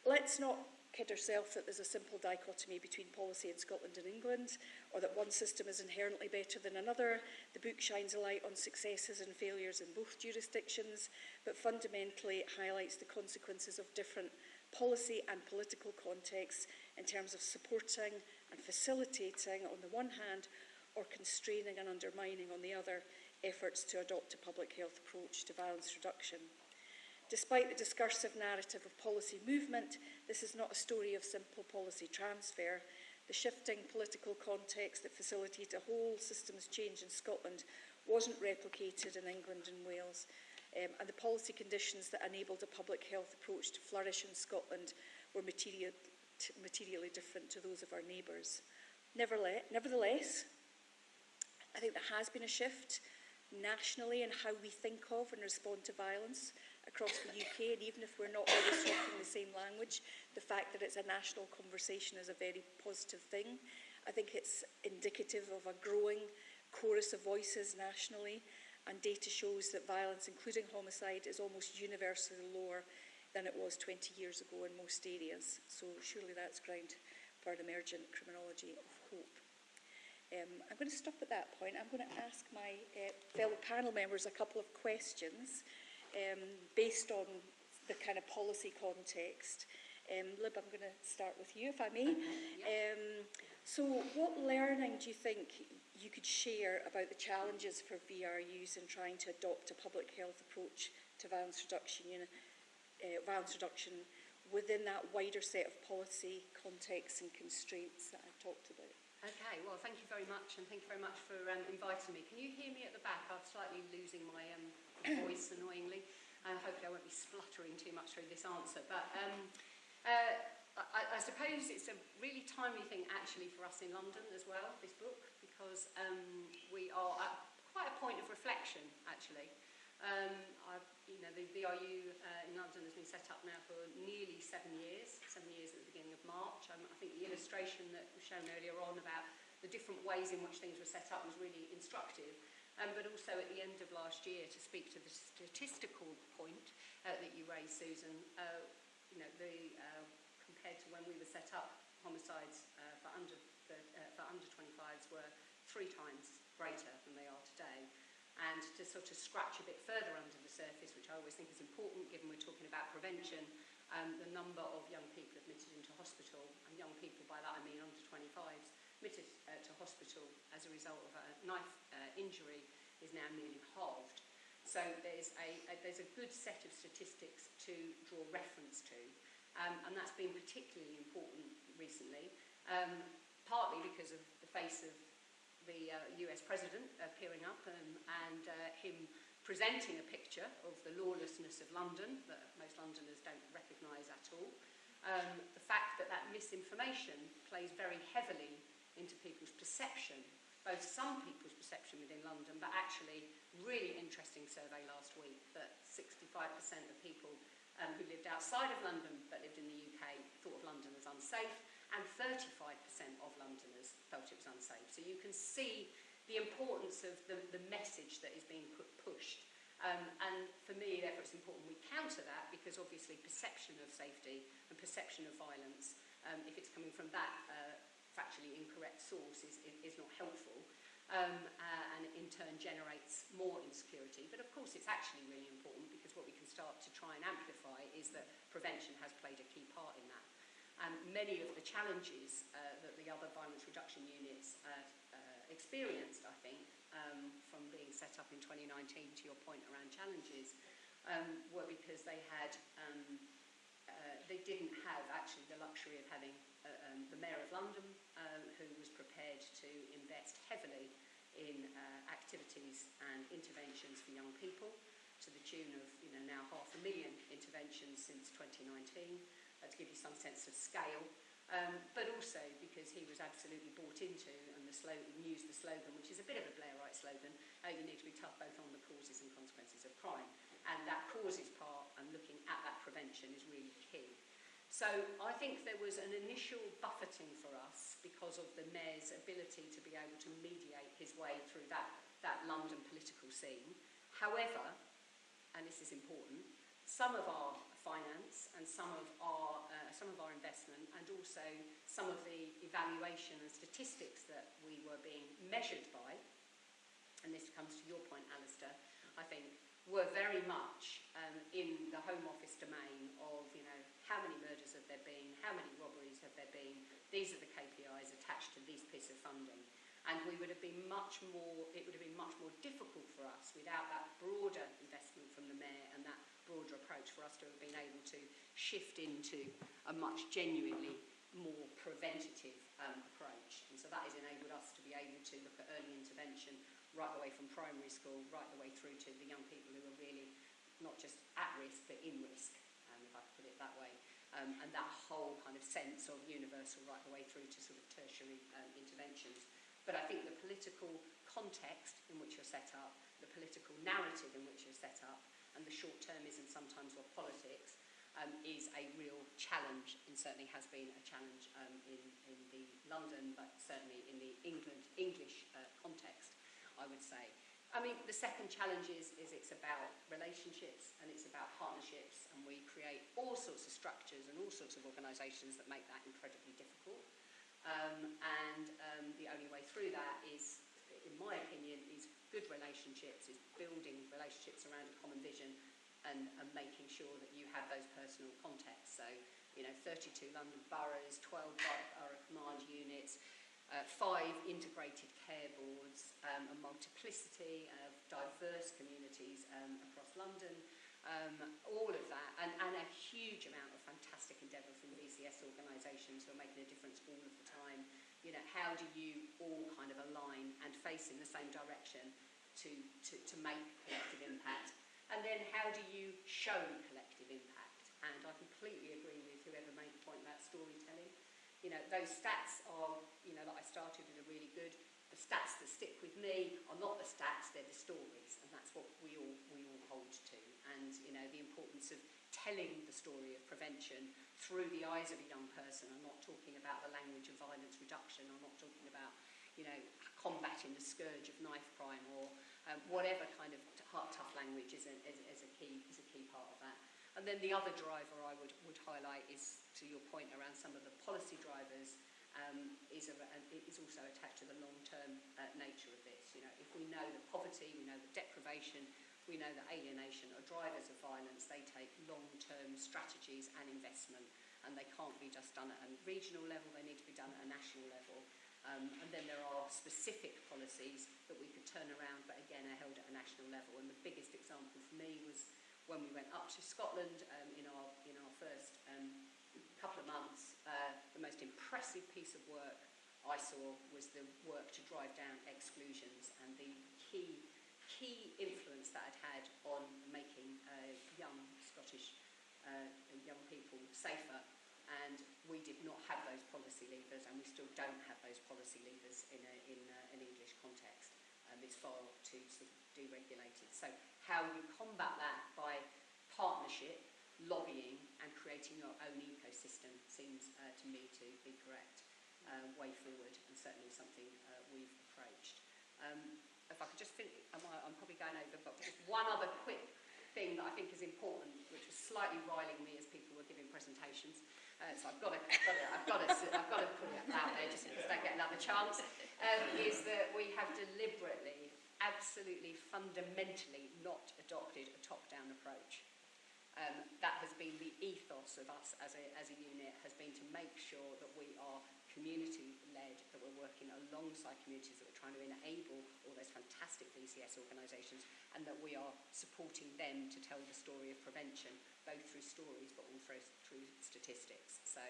Let's not kid ourselves that there's a simple dichotomy between policy in Scotland and England, or that one system is inherently better than another. The book shines a light on successes and failures in both jurisdictions, but fundamentally it highlights the consequences of different policy and political contexts in terms of supporting and facilitating on the one hand, or constraining and undermining on the other, efforts to adopt a public health approach to violence reduction. Despite the discursive narrative of policy movement, this is not a story of simple policy transfer. The shifting political context that facilitated a whole systems change in Scotland wasn't replicated in England and Wales, and the policy conditions that enabled a public health approach to flourish in Scotland were materially different to those of our neighbours. Nevertheless, I think there has been a shift nationally in how we think of and respond to violence across the UK, and even if we're not always talking the same language, the fact that it's a national conversation is a very positive thing. I think it's indicative of a growing chorus of voices nationally, and data shows that violence, including homicide, is almost universally lower than it was 20 years ago in most areas. So surely that's ground for an emergent criminology of hope. I'm going to stop at that point. I'm going to ask my fellow panel members a couple of questions based on the kind of policy context. Lib, I'm going to start with you, if I may. So what learning do you think you could share about the challenges for VRUs in trying to adopt a public health approach to violence reduction within that wider set of policy contexts and constraints that I've talked about? Okay, well, thank you very much, and thank you very much for inviting me. Can you hear me at the back? I'm slightly losing my voice, annoyingly. Hopefully I won't be spluttering too much through this answer. But I suppose it's a really timely thing, actually, for us in London as well, this book, because we are at quite a point of reflection, actually. The VRU in London has been set up now for nearly 7 years at the beginning of March. I think the illustration that was shown earlier on about the different ways in which things were set up was really instructive. But also at the end of last year, to speak to the statistical point that you raised, Susan, compared to when we were set up, homicides for under 25s were 3 times greater than they are today. And to sort of scratch a bit further under the surface, which I always think is important given we're talking about prevention, the number of young people admitted into hospital, and young people, by that I mean under 25s, admitted to hospital as a result of a knife injury is now nearly halved. So there's a good set of statistics to draw reference to, and that's been particularly important recently, partly because of the face of the US President appearing up and him presenting a picture of the lawlessness of London that most Londoners don't recognise at all. The fact that misinformation plays very heavily into people's perception, both some people's perception within London, but actually really interesting survey last week that 65% of people who lived outside of London but lived in the UK thought of London as unsafe, and 35% of Londoners felt it was unsafe. So you can see the importance of the message that is being pushed. And for me, therefore, it's important we counter that, because obviously perception of safety and perception of violence, if it's coming from that factually incorrect source, is not helpful, and in turn generates more insecurity. But of course, it's actually really important, because what we can start to try and amplify is that prevention has played a key part in that. And many of the challenges that the other violence reduction units experienced, I think, from being set up in 2019, to your point around challenges, were because they didn't have actually the luxury of having the Mayor of London, who was prepared to invest heavily in activities and interventions for young people, to the tune of now 500,000 interventions since 2019. To give you some sense of scale, but also because he was absolutely bought into and used the slogan, which is a bit of a Blairite slogan, you need to be tough both on the causes and consequences of crime. And that causes part and looking at that prevention is really key. So I think there was an initial buffeting for us because of the Mayor's ability to be able to mediate his way through that London political scene. However, and this is important, some of our finance and some of our investment, and also some of the evaluation and statistics that we were being measured by, and this comes to your point, Alistair, I think, were very much in the Home Office domain of, how many murders have there been, how many robberies have there been, these are the KPIs attached to this piece of funding. And it would have been much more difficult for us without that broader investment from the Mayor and that broader approach for us to have been able to shift into a much genuinely more preventative approach. And so that has enabled us to be able to look at early intervention right the way from primary school, right the way through to the young people who are really not just at risk, but in risk, if I could put it that way. And that whole kind of sense of universal right the way through to sort of tertiary interventions. But I think the political context in which you're set up, the political narrative in which you're set up, and the short-termism sometimes of politics is a real challenge, and certainly has been a challenge in the London, but certainly in the English context, I would say. I mean, the second challenge is it's about relationships and it's about partnerships, and we create all sorts of structures and all sorts of organisations that make that incredibly difficult. The only way through that is, in my opinion, is good relationships, is building relationships around a common vision and making sure that you have those personal contexts. So, you know, 32 London boroughs, 12 borough command units, 5 integrated care boards, a multiplicity of diverse communities across London, all of that, and a huge amount of fantastic endeavour from VCS organisations who are making a difference all of the time. You know, how do you all kind of align and face in the same direction to make collective impact? And then how do you show collective impact? And I completely agree with whoever made the point about storytelling. You know, those stats are, you know, that I started with are really good. The stats that stick with me are not the stats, they're the stories. And that's what we all hold to. And, you know, the importance of telling the story of prevention through the eyes of a young person. I'm not talking about the language of violence reduction. I'm not talking about, you know, combating the scourge of knife crime or whatever kind of tough language is a key part of that. And then the other driver I would highlight is, to your point around some of the policy drivers, is also attached to the long-term nature of this. You know, if we know that poverty, we know that deprivation, we know that alienation are drivers of violence, they take long-term strategies and investment, and they can't be just done at a regional level, they need to be done at a national level. And then there are specific policies that we could turn around, but again are held at a national level. And the biggest example for me was when we went up to Scotland in our first couple of months. The most impressive piece of work I saw was the work to drive down exclusions, and the key influence that it had on making young Scottish young people safer. And we did not have those policy levers, and we still don't have those policy levers in an English context. It's far too sort of deregulated. So how you combat that by partnership, lobbying, and creating your own ecosystem seems to me to be correct way forward, and certainly something we've approached. If I could just finish, I'm probably going over, but just one other quick thing that I think is important, which was slightly riling me as people were giving presentations. So I've got to put it out there just in case I don't get another chance. Is that we have deliberately, absolutely, fundamentally not adopted a top-down approach. That has been the ethos of us as a unit, has been to make sure that we are community-led, that we're working alongside communities, that we're trying to enable all those fantastic VCS organisations, and that we are supporting them to tell the story of prevention, both through stories but also through statistics. So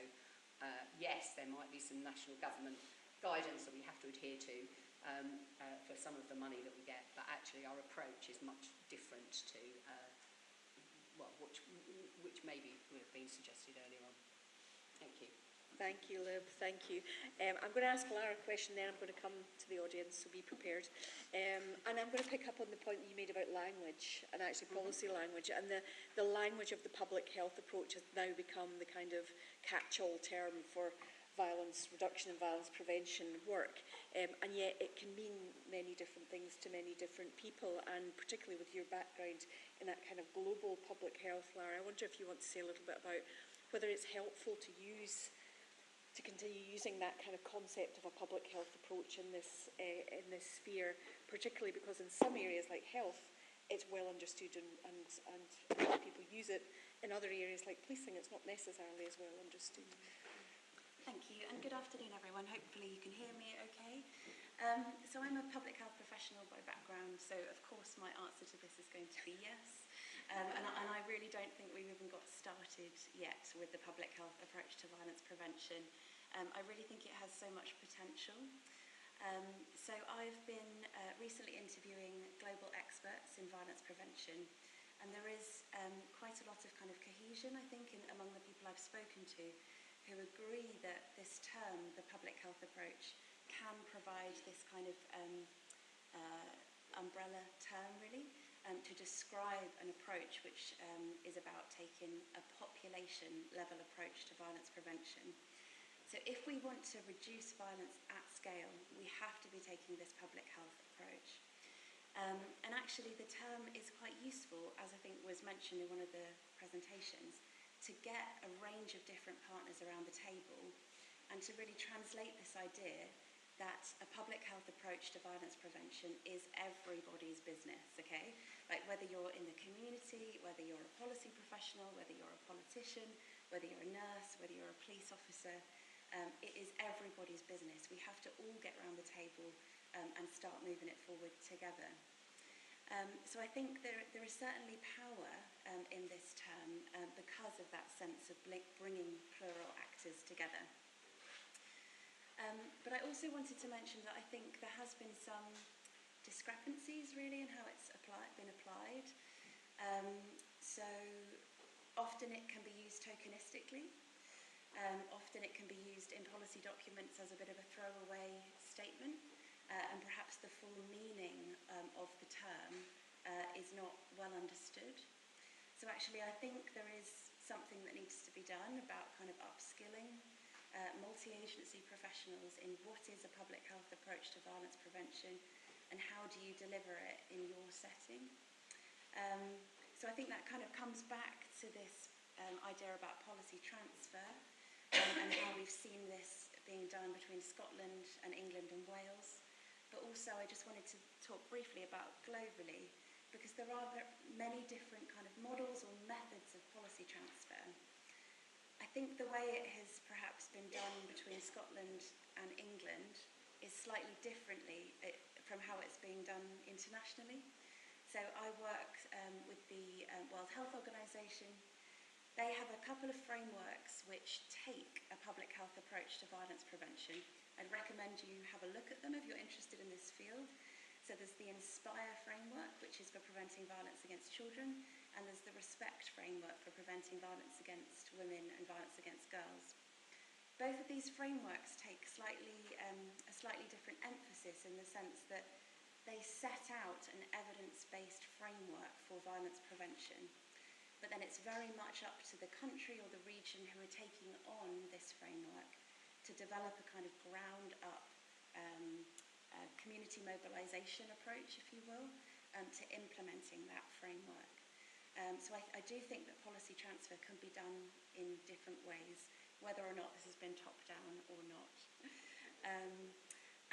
yes, there might be some national government guidance that we have to adhere to for some of the money that we get, but actually our approach is much different to which maybe would have been suggested earlier on. Thank you. Thank you, Liv. Thank you. I'm going to ask Lara a question, then I'm going to come to the audience, so be prepared. And I'm going to pick up on the point that you made about language, and actually policy language, and the language of the public health approach has now become the kind of catch-all term for violence reduction and violence prevention work, and yet it can mean many different things to many different people, and particularly with your background in that kind of global public health, Lara, I wonder if you want to say a little bit about whether it's helpful to continue using that kind of concept of a public health approach in this sphere, particularly because in some areas like health, it's well understood and people use it. In other areas like policing, it's not necessarily as well understood. Thank you, and good afternoon, everyone. Hopefully you can hear me okay. So I'm a public health professional by background, so of course my answer to this is going to be yes. And I really don't think we've even got started yet with the public health approach to violence prevention. I really think it has so much potential. So I've been recently interviewing global experts in violence prevention, and there is quite a lot of kind of cohesion, I think, among the people I've spoken to, who agree that this term, the public health approach, can provide this kind of umbrella term, really, to describe an approach which is about taking a population-level approach to violence prevention. So if we want to reduce violence at scale, we have to be taking this public health approach. And actually the term is quite useful, as I think was mentioned in one of the presentations, to get a range of different partners around the table and to really translate this idea that a public health approach to violence prevention is everybody's business, okay? Like whether you're in the community, whether you're a policy professional, whether you're a politician, whether you're a nurse, whether you're a police officer, it is everybody's business. We have to all get around the table and start moving it forward together. So I think there is certainly power in this term because of that sense of bringing plural actors together. But I also wanted to mention that I think there has been some discrepancies really in how it's been applied. So often it can be used tokenistically. Often it can be used in policy documents as a bit of a throwaway statement, and perhaps the full meaning of the term is not well understood. So actually I think there is something that needs to be done about kind of upskilling multi-agency professionals in what is a public health approach to violence prevention and how do you deliver it in your setting. So I think that kind of comes back to this idea about policy transfer and how we've seen this being done between Scotland and England and Wales. But also I just wanted to talk briefly about globally, because there are many different kind of models or methods of policy transfer. I think the way it has perhaps been done between Scotland and England is slightly differently from how it's being done internationally. So I work with the World Health Organization. They have a couple of frameworks which take a public health approach to violence prevention. I'd recommend you have a look at them if you're interested in this field. So there's the INSPIRE framework, which is for preventing violence against children, and there's the RESPECT framework for preventing violence against women and violence against girls. Both of these frameworks take a slightly different emphasis in the sense that they set out an evidence-based framework for violence prevention, but then it's very much up to the country or the region who are taking on this framework to develop a kind of ground-up community mobilisation approach, if you will, to implementing that framework. So I do think that policy transfer can be done in different ways, whether or not this has been top-down or not.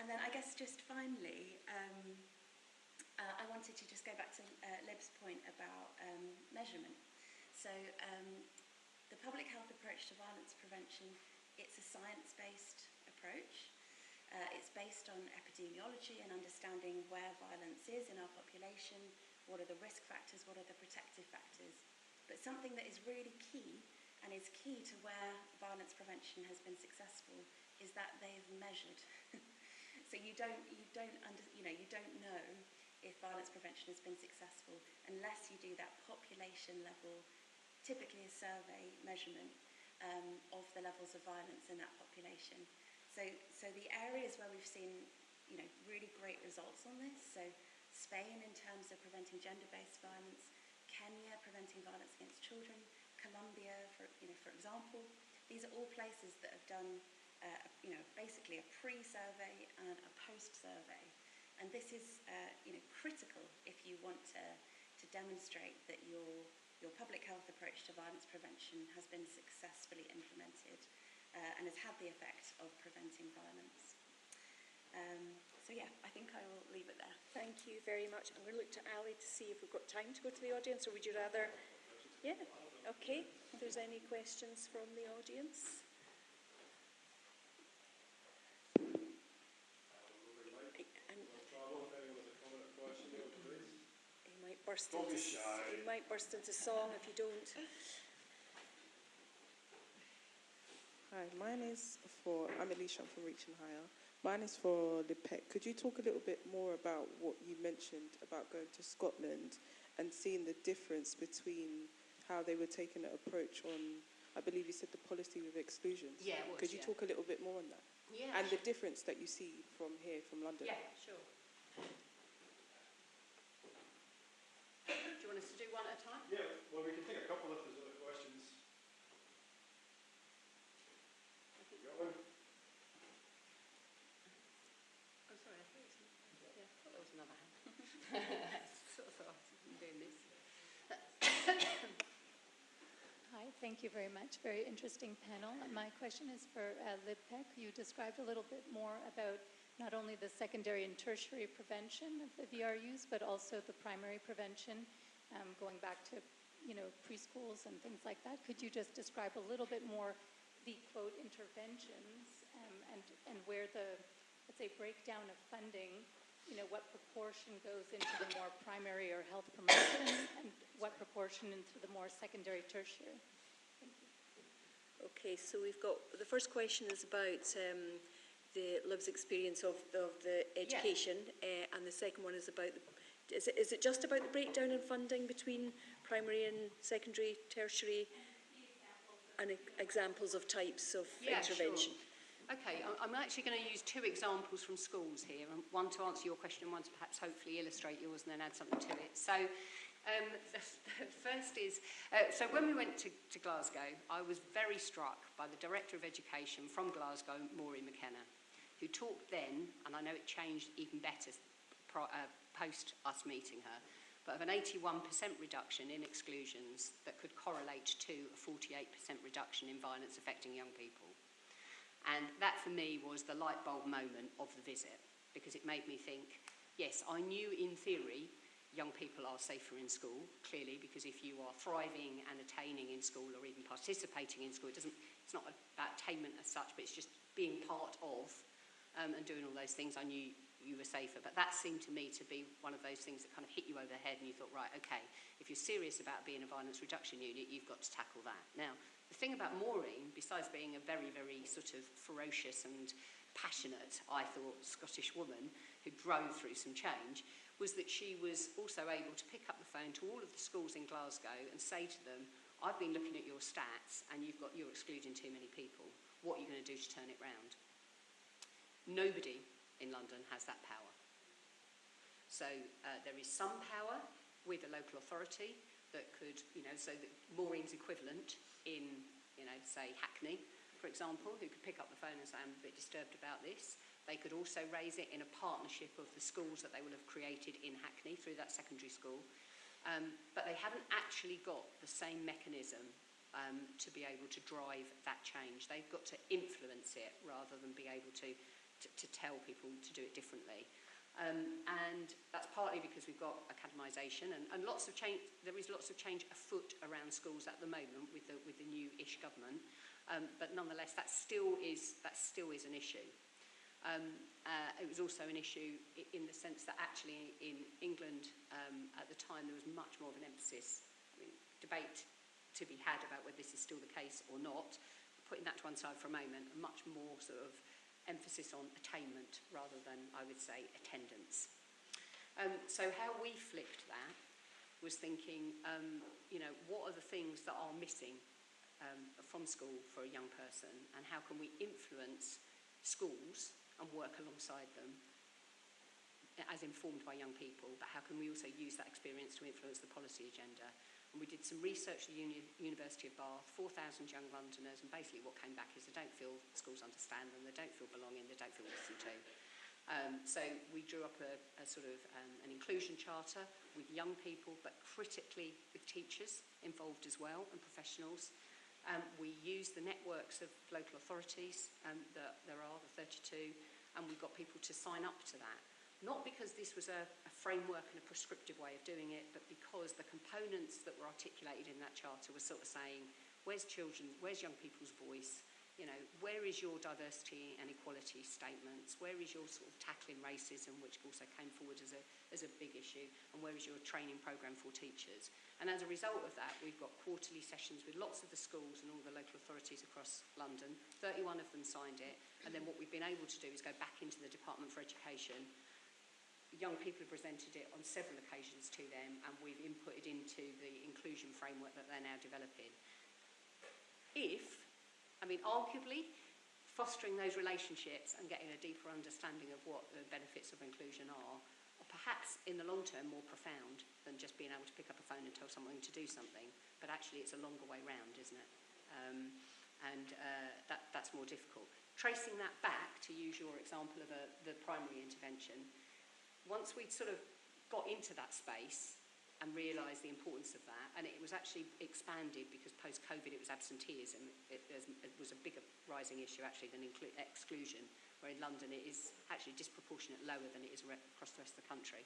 And then I guess just finally, I wanted to just go back to Lib's point about measurement. So the public health approach to violence prevention, it's a science-based approach. It's based on epidemiology and understanding where violence is in our population, what are the risk factors, what are the protective factors. But something that is really key, and is key to where violence prevention has been successful, is that they've measured. So you don't know if violence prevention has been successful unless you do that population level, typically a survey measurement of the levels of violence in that population. So the areas where we've seen, really great results on this, so Spain in terms of preventing gender-based violence, Kenya preventing violence against children, Colombia, for example, these are all places that have done, basically a pre-survey and a post-survey, and this is, critical if you want to demonstrate that your public health approach to violence prevention has been successfully implemented. And has had the effect of preventing violence. So yeah, I think I will leave it there. Thank you very much. I'm going to look to Ali to see if we've got time to go to the audience, or would you rather? Yeah, okay. If there's any questions from the audience. He might burst into song if you don't. Hi, I'm Alicia, I'm from Reaching Higher. Mine is for the PEC. Could you talk a little bit more about what you mentioned about going to Scotland and seeing the difference between how they were taking an approach on, I believe you said the policy with exclusions. Yeah, it was, Could you talk a little bit more on that? Yeah. And the difference that you see from here, from London? Yeah, sure. want us to do one at a time? Yeah, well, we can take a couple if there's other questions. You got one? Oh, sorry, I thought it was, yeah, I thought there was another hand. Sort of thought I was doing this. Hi, thank you very much. Very interesting panel. My question is for LibPEC. You described a little bit more about not only the secondary and tertiary prevention of the VRUs, but also the primary prevention, going back to, preschools and things like that. Could you just describe a little bit more the, quote, interventions and where the, let's say, breakdown of funding, what proportion goes into the more primary or health promotion and what proportion into the more secondary, tertiary? Thank you. Okay, so we've got, the first question is about the Liv's experience of the education, and the second one is about, is it just about the breakdown in funding between primary and secondary, tertiary, and examples of types of intervention? Sure. Okay, I'm actually going to use two examples from schools here, one to answer your question and one to perhaps hopefully illustrate yours and then add something to it. So the first is, so when we went to Glasgow, I was very struck by the Director of Education from Glasgow, Maureen McKenna, who talked then, and I know it changed even better post us meeting her, but of an 81% reduction in exclusions that could correlate to a 48% reduction in violence affecting young people. And that for me was the light bulb moment of the visit, because it made me think, yes, I knew in theory young people are safer in school, clearly, because if you are thriving and attaining in school or even participating in school, it's not about attainment as such, but it's just being part of and doing all those things. I knew you were safer, but that seemed to me to be one of those things that kind of hit you over the head and you thought, right, okay, if you're serious about being a violence reduction unit, you've got to tackle that. Now, the thing about Maureen, besides being a very, very sort of ferocious and passionate, I thought, Scottish woman who drove through some change, was that she was also able to pick up the phone to all of the schools in Glasgow and say to them, I've been looking at your stats and you're excluding too many people. What are you going to do to turn it round? Nobody in London has that power. So there is some power with a local authority that could, so that Maureen's equivalent in, say Hackney, for example, who could pick up the phone and say, I'm a bit disturbed about this. They could also raise it in a partnership of the schools that they will have created in Hackney through that secondary school. But they haven't actually got the same mechanism to be able to drive that change. They've got to influence it rather than be able to tell people to do it differently. And that's partly because we've got academisation and lots of change. There is lots of change afoot around schools at the moment with the new-ish government, but nonetheless, that still is an issue. It was also an issue in the sense that actually in England at the time there was much more of an emphasis, debate to be had about whether this is still the case or not. Putting that to one side for a moment, a much more sort of emphasis on attainment rather than, I would say, attendance. So how we flipped that was thinking, what are the things that are missing from school for a young person, and how can we influence schools and work alongside them as informed by young people, but how can we also use that experience to influence the policy agenda? And we did some research at the University of Bath, 4,000 young Londoners, and basically what came back is they don't feel schools understand them, they don't feel belonging, they don't feel listened to. So we drew up a sort of an inclusion charter with young people, but critically with teachers involved as well and professionals. We used the networks of local authorities that there are, the 32, and we got people to sign up to that. Not because this was a framework and a prescriptive way of doing it, but because the components that were articulated in that charter were sort of saying, where's young people's voice? Where is your diversity and equality statements? Where is your sort of tackling racism, which also came forward as a big issue? And where is your training programme for teachers? And as a result of that, we've got quarterly sessions with lots of the schools and all the local authorities across London. 31 of them signed it. And then what we've been able to do is go back into the Department for Education. Young people have presented it on several occasions to them, and we've inputted into the inclusion framework that they're now developing. Arguably, fostering those relationships and getting a deeper understanding of what the benefits of inclusion are perhaps in the long term more profound than just being able to pick up a phone and tell someone to do something, but actually it's a longer way round, isn't it? That's more difficult. Tracing that back, to use your example of the primary intervention, once we'd sort of got into that space and realised the importance of that, and it was actually expanded because post-COVID it was absenteeism. It was a bigger rising issue actually than exclusion, where in London it is actually disproportionate lower than it is across the rest of the country.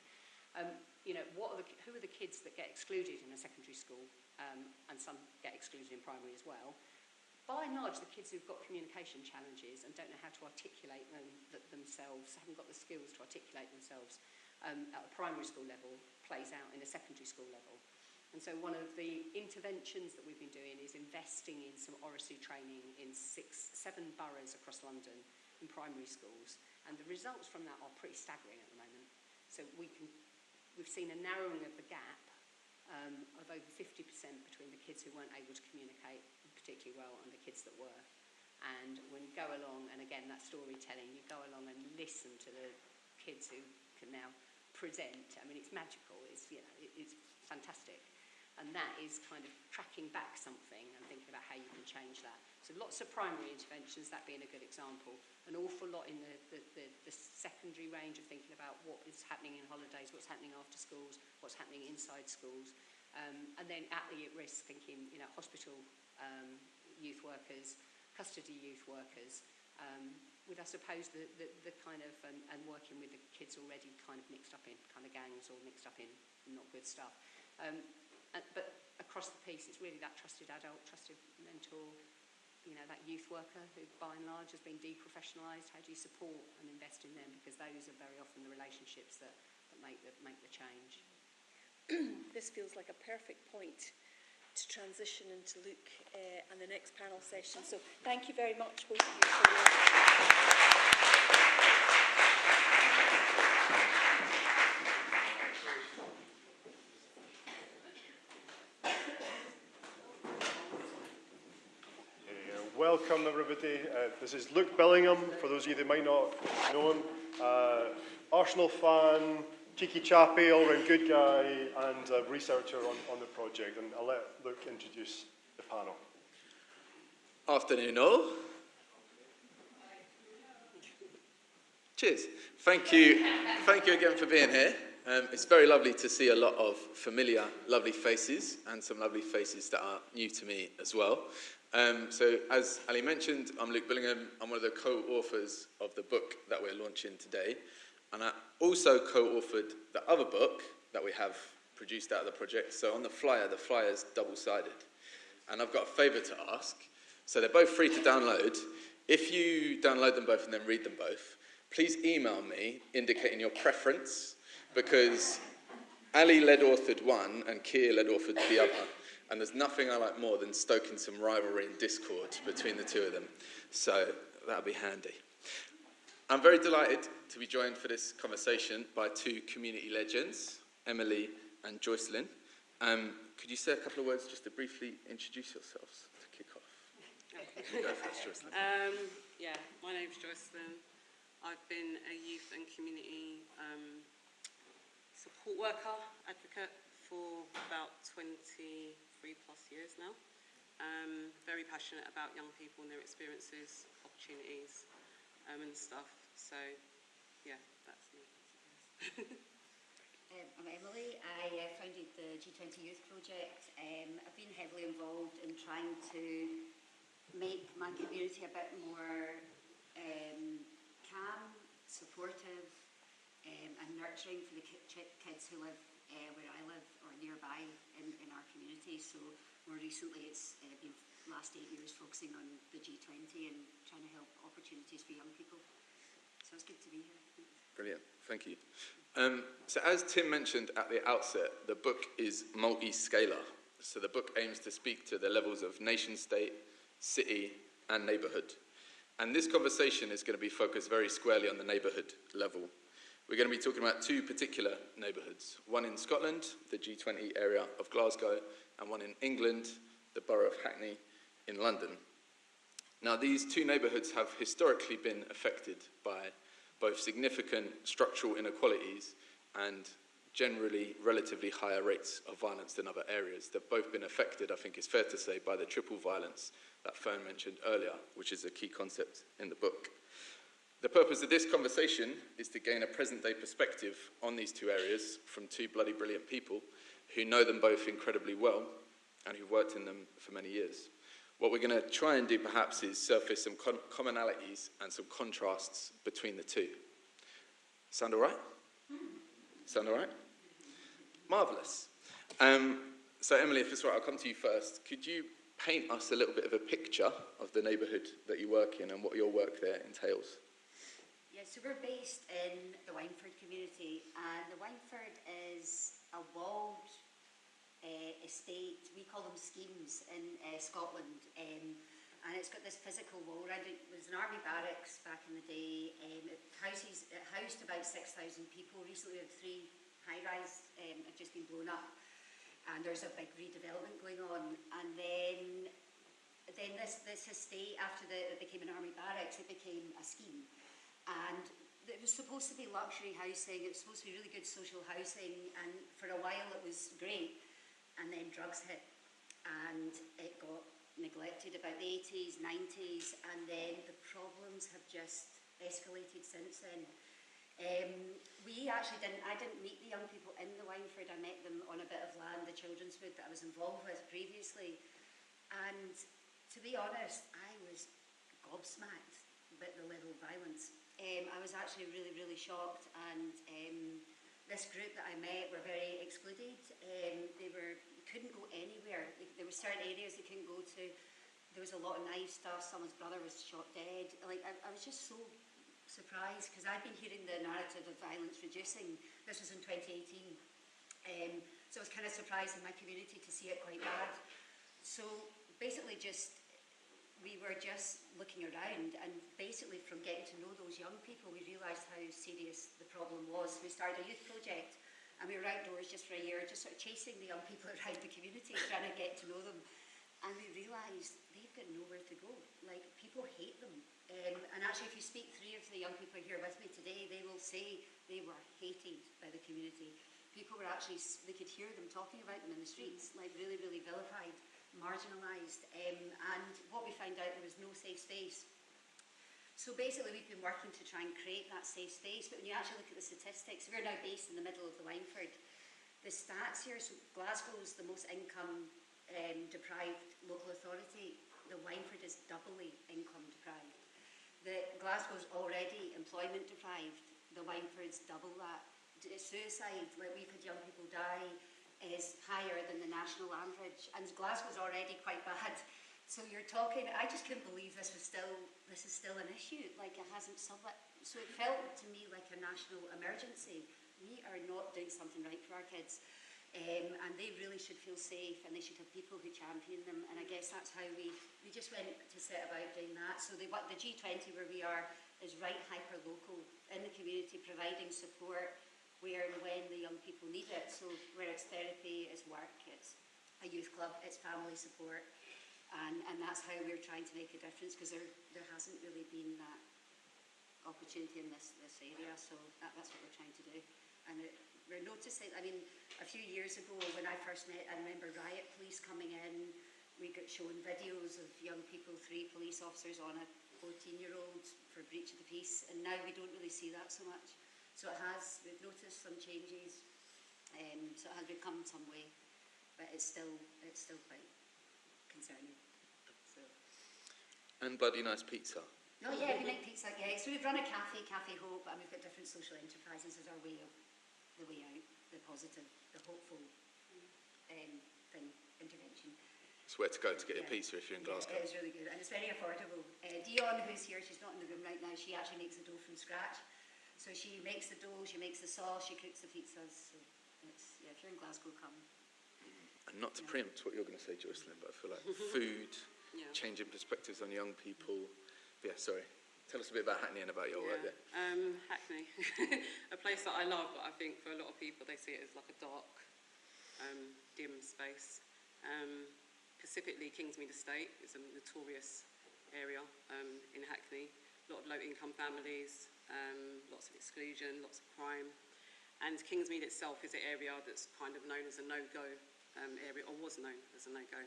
You know, who are the kids that get excluded in a secondary school, and some get excluded in primary as well? By and large, the kids who've got communication challenges and don't know how to articulate themselves, haven't got the skills to articulate themselves at a primary school level, plays out in a secondary school level. And so one of the interventions that we've been doing is investing in some oracy training in 7 boroughs across London in primary schools. And the results from that are pretty staggering at the moment. So we've seen a narrowing of the gap of over 50% between the kids who weren't able to communicate particularly well and the kids that were. And when you go along, and again that storytelling, you go along and listen to the kids who can now present. I mean, it's magical. It's, you know, it's fantastic. And that is kind of tracking back something and thinking about how you can change that. So lots of primary interventions, that being a good example. An awful lot in the secondary range of thinking about what is happening in holidays, what's happening after schools, what's happening inside schools. And then at the risk, thinking, you know, hospital youth workers, custody youth workers, with I suppose the kind of, and working with the kids already kind of mixed up in kind of gangs or mixed up in not good stuff. But across the piece, it's really that trusted adult, trusted mentor, you know, that youth worker who by and large has been deprofessionalised. How do you support and invest in them? Because those are very often the relationships that make the change. This feels like a perfect point to transition into Luke and the next panel session. So thank you very much, both of you, for Welcome, everybody. This is Luke Billingham, for those of you that might not know him. Arsenal fan, cheeky chappy, all-round good guy, and a researcher on the project. And I'll let Luke introduce the panel. Afternoon, all. Cheers. Thank you again for being here. It's very lovely to see a lot of familiar, lovely faces, and some lovely faces that are new to me as well. So, as Ali mentioned, I'm Luke Billingham. I'm one of the co-authors of the book that we're launching today. And I also co-authored the other book that we have produced out of the project. So on the flyer's double-sided. And I've got a favour to ask. So they're both free to download. If you download them both and then read them both, please email me indicating your preference, because Ali lead-authored one and Keir lead-authored the other. And there's nothing I like more than stoking some rivalry and discord between the two of them. So that'll be handy. I'm very delighted to be joined for this conversation by two community legends, Emily and Joycelyn. Could you say a couple of words just to briefly introduce yourselves to kick off? Okay. Go first, Joycelyn. Yeah, my name's Joycelyn. I've been a youth and community support worker, advocate for about 23 plus years now. Very passionate about young people and their experiences, opportunities, and stuff. So, yeah, that's me. I'm Emily. I founded the G20 Youth Project. I've been heavily involved in trying to make my community a bit more calm, supportive, and nurturing for the kids who live where I live or nearby in our community. So more recently it's been last 8 years focusing on the G20 and trying to help opportunities for young people. So it's good to be here. Brilliant, thank you. So as Tim mentioned at the outset, the book is multi-scalar. So the book aims to speak to the levels of nation state, city, and neighbourhood. And this conversation is going to be focused very squarely on the neighbourhood level. We're going to be talking about two particular neighbourhoods, one in Scotland, the G20 area of Glasgow, and one in England, the borough of Hackney in London. Now, these two neighbourhoods have historically been affected by both significant structural inequalities and generally relatively higher rates of violence than other areas. They've both been affected, I think it's fair to say, by the triple violence that Fern mentioned earlier, which is a key concept in the book. The purpose of this conversation is to gain a present-day perspective on these two areas from two bloody brilliant people who know them both incredibly well and who've worked in them for many years. What we're going to try and do perhaps is surface some commonalities and some contrasts between the two. Sound all right? Sound all right? Marvellous. So Emily, if it's all right, I'll come to you first. Could you paint us a little bit of a picture of the neighbourhood that you work in and what your work there entails? Yeah, so we're based in the Wynford community, and the Wynford is a walled estate. We call them schemes in Scotland, and it's got this physical wall around it. It was an army barracks back in the day. It housed about 6,000 people. Recently we had 3 high-rise have just been blown up, and there's a big redevelopment going on. And then this estate, after it became an army barracks, it became a scheme. And it was supposed to be luxury housing, it was supposed to be really good social housing, and for a while it was great. And then drugs hit, and it got neglected about the 80s, 90s, and then the problems have just escalated since then. I didn't meet the young people in the Wynford. I met them on a bit of land, the children's wood that I was involved with previously. And to be honest, I was gobsmacked at the level of violence. I was actually really, really shocked, and this group that I met were very excluded. They couldn't go anywhere. There were certain areas they couldn't go to. There was a lot of knife stuff. Someone's brother was shot dead. I was just so surprised, because I'd been hearing the narrative of violence reducing. This was in 2018. So I was kind of surprised in my community to see it quite bad. So basically we were just looking around, and basically from getting to know those young people, we realised how serious the problem was. We started a youth project, and we were outdoors just for a year, just sort of chasing the young people around the community, trying to get to know them. And we realised they've got nowhere to go. Like, people hate them. And actually, if you speak, 3 of the young people here with me today, they will say they were hated by the community. People were actually, they could hear them talking about them in the streets, like really, really vilified, marginalised. And what we found out, there was no safe space. So basically, we've been working to try and create that safe space, but when you actually look at the statistics, we're now based in the middle of the Wynford. The stats here, so Glasgow's the most income deprived local authority. The Wynford is doubly income deprived. Glasgow's already employment deprived. The Wynford's double that. Suicide, like we've had young people die, is higher than the national average, and Glasgow's already quite bad. So you're talking, I just couldn't believe this is still an issue, like it hasn't solved it. So it felt to me like a national emergency. We are not doing something right for our kids. And they really should feel safe, and they should have people who champion them. And I guess that's how we just went to set about doing that. So the G20 where we are is right hyper-local in the community, providing support where and when the young people need it. So where it's therapy, it's work, it's a youth club, it's family support. And that's how we're trying to make a difference, because there hasn't really been that opportunity in this area. So that's what we're trying to do. And we're noticing, I mean, a few years ago when I first met, I remember riot police coming in. We got shown videos of young people, 3 police officers on a 14-year-old for breach of the peace, and now we don't really see that so much. So we've noticed some changes, so it has become some way, but it's still quite concerning. So. And bloody nice pizza. No, yeah, we make pizza, yeah. So we've run a cafe, Cafe Hope, and we've got different social enterprises as our way of the way out, the positive, the hopeful intervention. It's where to go to get your pizza if you're in Glasgow. It is really good, and it's very affordable. Dion, who's here, she's not in the room right now, she actually makes the dough from scratch. So she makes the dough, she makes the sauce, she cooks the pizzas. So it's, if you're in Glasgow, come. And not to preempt what you're going to say, Joycelyn, but I feel like food, changing perspectives on young people. Yeah, sorry. Tell us a bit about Hackney and about your work there. Hackney, a place that I love, but I think for a lot of people they see it as like a dark, dim space. Specifically, Kingsmead Estate is a notorious area in Hackney. A lot of low-income families, lots of exclusion, lots of crime. And Kingsmead itself is an area that's kind of known as a no-go area, or was known as a no-go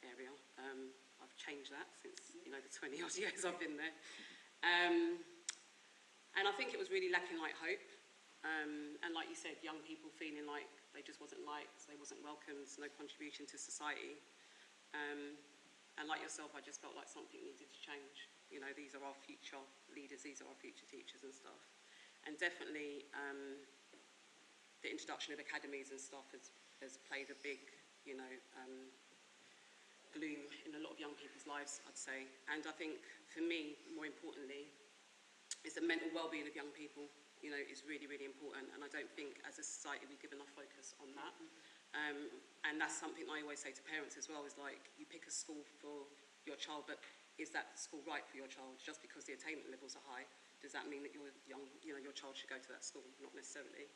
area. I've changed that since, you know, the 20 odd years I've been there. And I think it was really lacking like hope. And like you said, young people feeling like they just wasn't liked, they wasn't welcomed, no contribution to society. And like yourself, I just felt like something needed to change. You know, these are our future leaders, these are our future teachers and stuff. And definitely the introduction of academies and stuff has played a big, you know, bloom in a lot of young people's lives, I'd say. And I think, for me, more importantly, is the mental well-being of young people, you know, is really, really important. And I don't think, as a society, we give enough focus on that. And that's something I always say to parents as well, is like, you pick a school for your child, but is that school right for your child? Just because the attainment levels are high, does that mean that your child should go to that school? Not necessarily.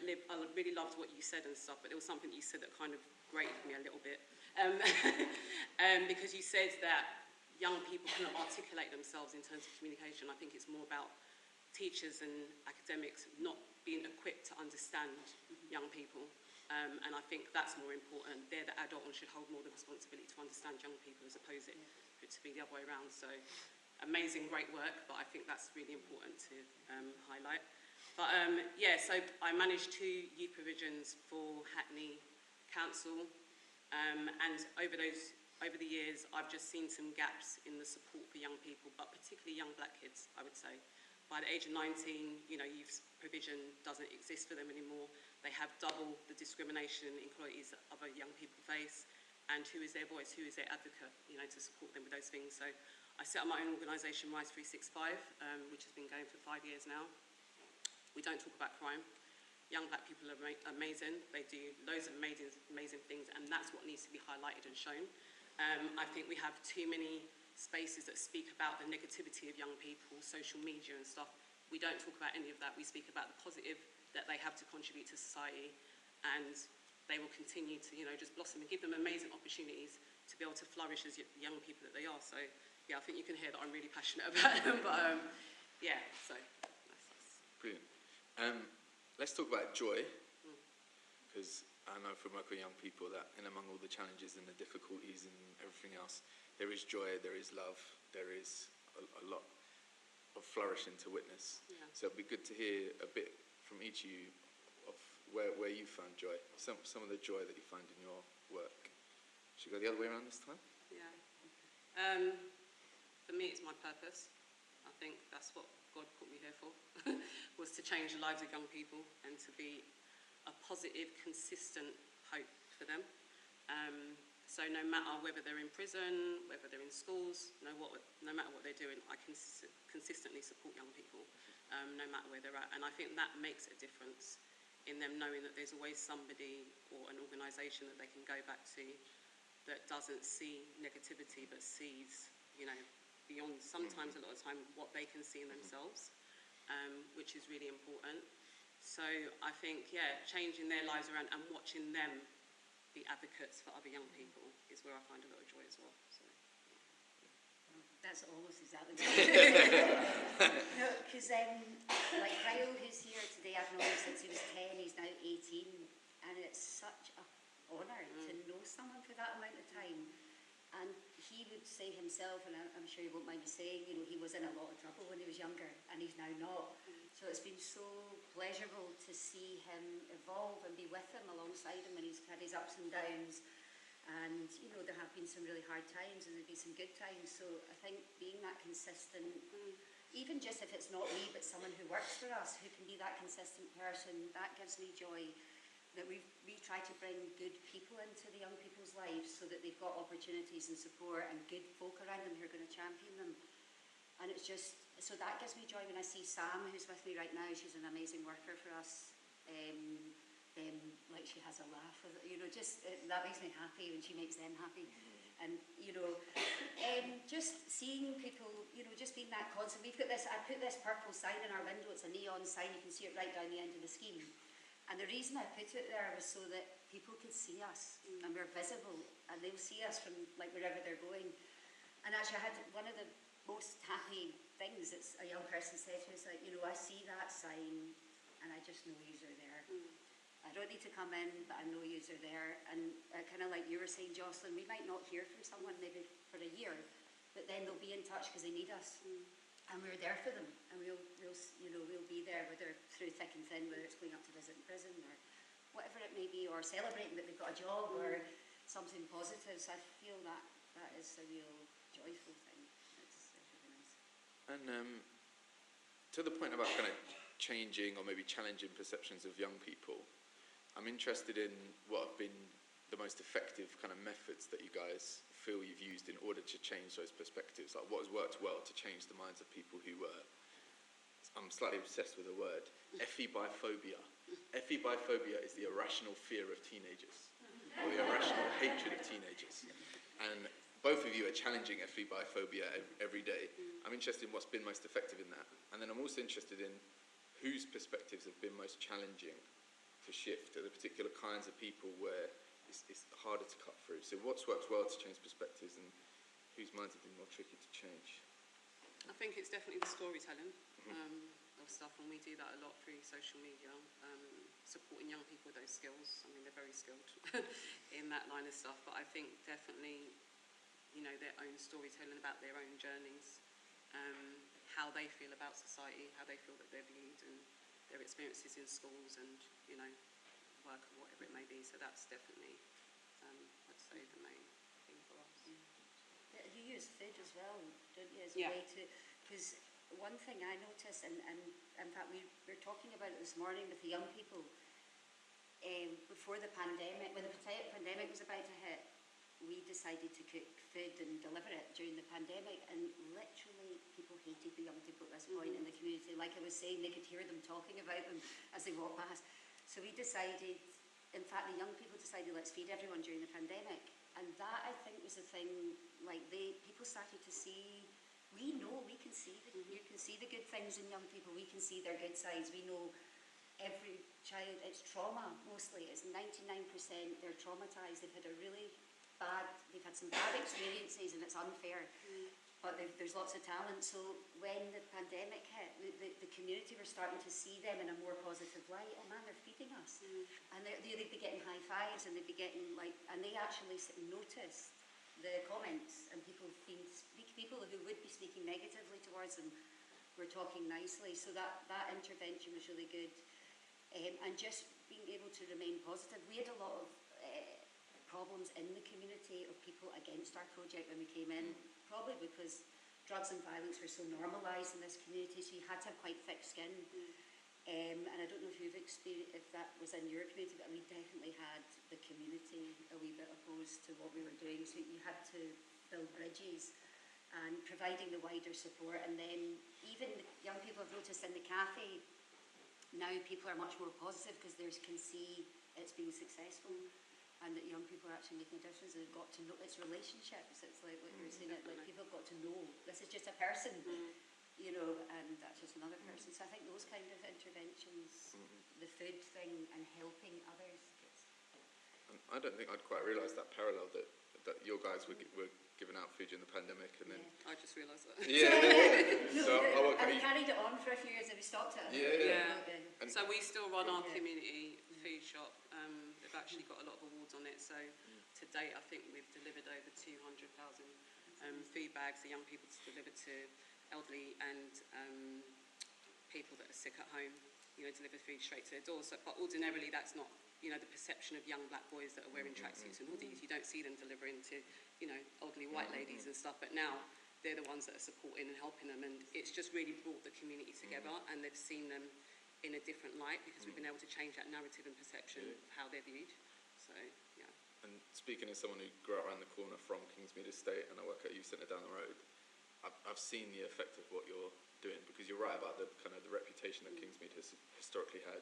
Liv, I really loved what you said and stuff, but there was something you said that kind of grated me a little bit. Because you said that young people cannot articulate themselves in terms of communication. I think it's more about teachers and academics not being equipped to understand young people. And I think that's more important. They're the adult and should hold more of the responsibility to understand young people as opposed to it to be the other way around. So amazing, great work, but I think that's really important to highlight. But yeah, so I managed 2 youth provisions for Hackney Council, and over the years, I've just seen some gaps in the support for young people, but particularly young black kids, I would say. By the age of 19, you know, youth provision doesn't exist for them anymore. They have double the discrimination employees that other young people face. And who is their voice? Who is their advocate, you know, to support them with those things? So I set up my own organisation, Rise 365, which has been going for 5 years now. We don't talk about crime. Young black people are amazing. They do loads of amazing things, and that's what needs to be highlighted and shown. I think we have too many spaces that speak about the negativity of young people, social media and stuff. We don't talk about any of that. We speak about the positive that they have to contribute to society, and they will continue to, you know, just blossom and give them amazing opportunities to be able to flourish as young people that they are. So, yeah, I think you can hear that I'm really passionate about them, but yeah, so that's. Brilliant. Let's talk about joy, because I know from working with young people that in among all the challenges and the difficulties and everything else, there is joy, there is love, there is a lot of flourishing to witness. Yeah. So it'd be good to hear a bit from each of you of where you found joy, some of the joy that you find in your work. Should we go the other way around this time? Yeah. For me, it's my purpose. I think that's what God put me here for, was to change the lives of young people and to be a positive, consistent hope for them. So no matter whether they're in prison, whether they're in schools, no matter what they're doing, I can consistently support young people, no matter where they're at. And I think that makes a difference in them knowing that there's always somebody or an organisation that they can go back to that doesn't see negativity but sees, you know, beyond sometimes a lot of time what they can see in themselves, which is really important. So I think, yeah, changing their lives around and watching them be advocates for other young people is where I find a lot of joy as well. So. That's almost exactly what no, because like Kyle, who's here today, I've known him since he was 10, he's now 18, and it's such an honour to know someone for that amount of time. And he would say himself, and I'm sure you won't mind me saying, you know, he was in a lot of trouble when he was younger, and he's now not. So it's been so pleasurable to see him evolve and be with him alongside him when he's had his ups and downs. And, you know, there have been some really hard times and there have been some good times. So I think being that consistent, even just if it's not me, but someone who works for us, who can be that consistent person, that gives me joy. That we try to bring good people into the young people's lives so that they've got opportunities and support and good folk around them who are going to champion them. And it's just, so that gives me joy when I see Sam, who's with me right now. She's an amazing worker for us. Like she has a laugh, you know, just that makes me happy when she makes them happy. And, you know, just seeing people, you know, just being that constant. We've got this, I put this purple sign in our window. It's a neon sign. You can see it right down the end of the scheme. And the reason I put it there was so that people could see us and we're visible and they'll see us from like wherever they're going. And actually I had one of the most happy things that a young person said to me, is like, you know, I see that sign and I just know you're there. I don't need to come in, but I know you're there. And kind of like you were saying, Jocelyn, we might not hear from someone maybe for a year, but then they'll be in touch because they need us. And we're there for them, and we'll be there, whether through thick and thin, whether it's going up to visit in prison or whatever it may be, or celebrating that they've got a job or something positive. So I feel that is a real joyful thing. It's really nice. And to the point about kind of changing or maybe challenging perceptions of young people, I'm interested in what have been the most effective kind of methods that you guys feel you've used in order to change those perspectives. Like what has worked well to change the minds of people who were, I'm slightly obsessed with the word, ephibophobia. Ephibophobia is the irrational fear of teenagers, or the irrational hatred of teenagers. And both of you are challenging ephibophobia every day. I'm interested in what's been most effective in that. And then I'm also interested in whose perspectives have been most challenging to shift, are the particular kinds of people where it's harder to cut through. So what's worked well to change perspectives, and whose minds have been more tricky to change? I think it's definitely the storytelling of stuff, and we do that a lot through social media, supporting young people with those skills. I mean, they're very skilled in that line of stuff, but I think definitely, their own storytelling about their own journeys, how they feel about society, how they feel that they're viewed, and their experiences in schools and, work or whatever it may be. So that's definitely, I'd say, the main thing for us. You use food as well, don't you, as a Yeah. way to, because one thing I noticed, and in fact we were talking about it this morning with the young people, before the pandemic, when the pandemic was about to hit, we decided to cook food and deliver it during the pandemic, and literally people hated the young people at this point in the community. Like I was saying, they could hear them talking about them as they walked past. So we decided, in fact the young people decided, let's feed everyone during the pandemic. And that, I think, was the thing, like people started to see, we can see, you can see the good things in young people, we can see their good sides. We know every child, it's trauma mostly, it's 99%, they're traumatised, they've had some bad experiences and it's unfair. But there's lots of talent. So when the pandemic hit, the community were starting to see them in a more positive light. Oh man, they're feeding us. And they'd be getting high fives, and they'd be getting and they actually noticed the comments, and people who would be speaking negatively towards them were talking nicely. So that intervention was really good. And just being able to remain positive. We had a lot of problems in the community of people against our project when we came in, probably because drugs and violence were so normalised in this community, so you had to have quite thick skin. And I don't know if you've experienced, if that was in your community, but we definitely had the community a wee bit opposed to what we were doing, so you had to build bridges and providing the wider support. And then even the young people have noticed in the cafe, now people are much more positive because they can see it's been successful. And that young people are actually making a difference. They've got to know, it's relationships. It's like what you were saying, like people have got to know this is just a person, and that's just another person. So I think those kind of interventions, the food thing and helping others. I don't think I'd quite realised that parallel that your guys were giving out food during the pandemic, and then I just realised that. And we carried it on for a few years and we stopped it. And so we still run our community food shop. They've actually got a lot of awards on it. So to date, I think we've delivered over 200,000 food bags for young people to deliver to elderly and people that are sick at home. Deliver food straight to their doors. But ordinarily, that's not the perception of young black boys that are wearing tracksuits and hoodies. You don't see them delivering to elderly white ladies and stuff. But now they're the ones that are supporting and helping them, and it's just really brought the community together, and they've seen them in a different light because we've been able to change that narrative and perception of how they're viewed. So, yeah. And speaking as someone who grew up around the corner from Kingsmead Estate, and I work at a youth centre down the road, I've seen the effect of what you're doing, because you're right about the kind of the reputation that Kingsmead has historically had.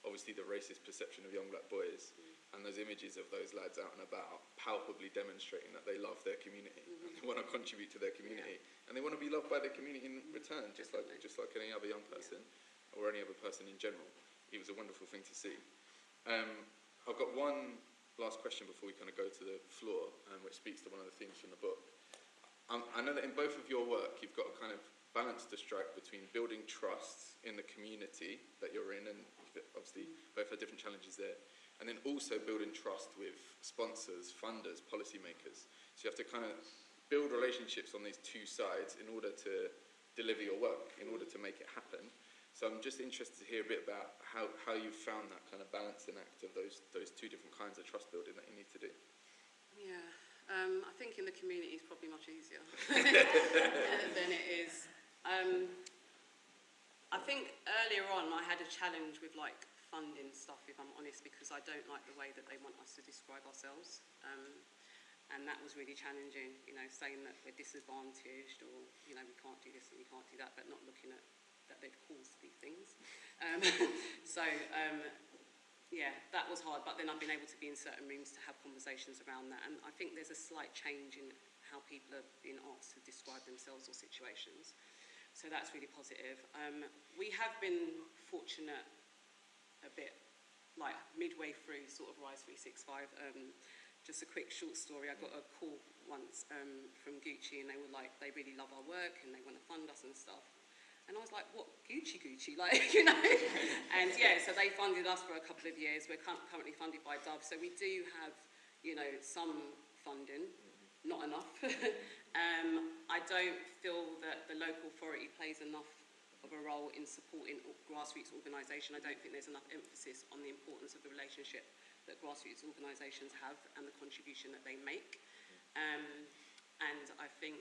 Obviously the racist perception of young black boys, and those images of those lads out and about palpably demonstrating that they love their community and they want to contribute to their community, and they want to be loved by their community in return, just like any other young person or any other person in general. It was a wonderful thing to see. I've got one last question before we kind of go to the floor, which speaks to one of the themes from the book. I know that in both of your work you've got a kind of balance to strike between building trust in the community that you're in, and obviously both have different challenges there, and then also building trust with sponsors, funders, policymakers. So you have to kind of build relationships on these two sides in order to deliver your work, in order to make it happen. So I'm just interested to hear a bit about how you found that kind of balancing act of those two different kinds of trust building that you need to do. Yeah, I think in the community it's probably much easier than it is. I think earlier on I had a challenge with like funding stuff, if I'm honest, because I don't like the way that they want us to describe ourselves. And that was really challenging, you know, saying that we're disadvantaged, or, you know, we can't do this and we can't do that, but not looking at that they've caused these things. Yeah, that was hard, but then I've been able to be in certain rooms to have conversations around that, and I think there's a slight change in how people are being asked to describe themselves or situations. So that's really positive. We have been fortunate a bit, like midway through sort of Rise 365. Just a quick short story, I got a call once from Gucci, and they were like, they really love our work and they want to fund us and stuff. And I was like, what, Gucci, like, you know? And yeah, so they funded us for a couple of years. We're currently funded by Dove, so we do have, you know, some funding, not enough. I don't feel that the local authority plays enough of a role in supporting grassroots organisation. I don't think there's enough emphasis on the importance of the relationship that grassroots organisations have and the contribution that they make. And I think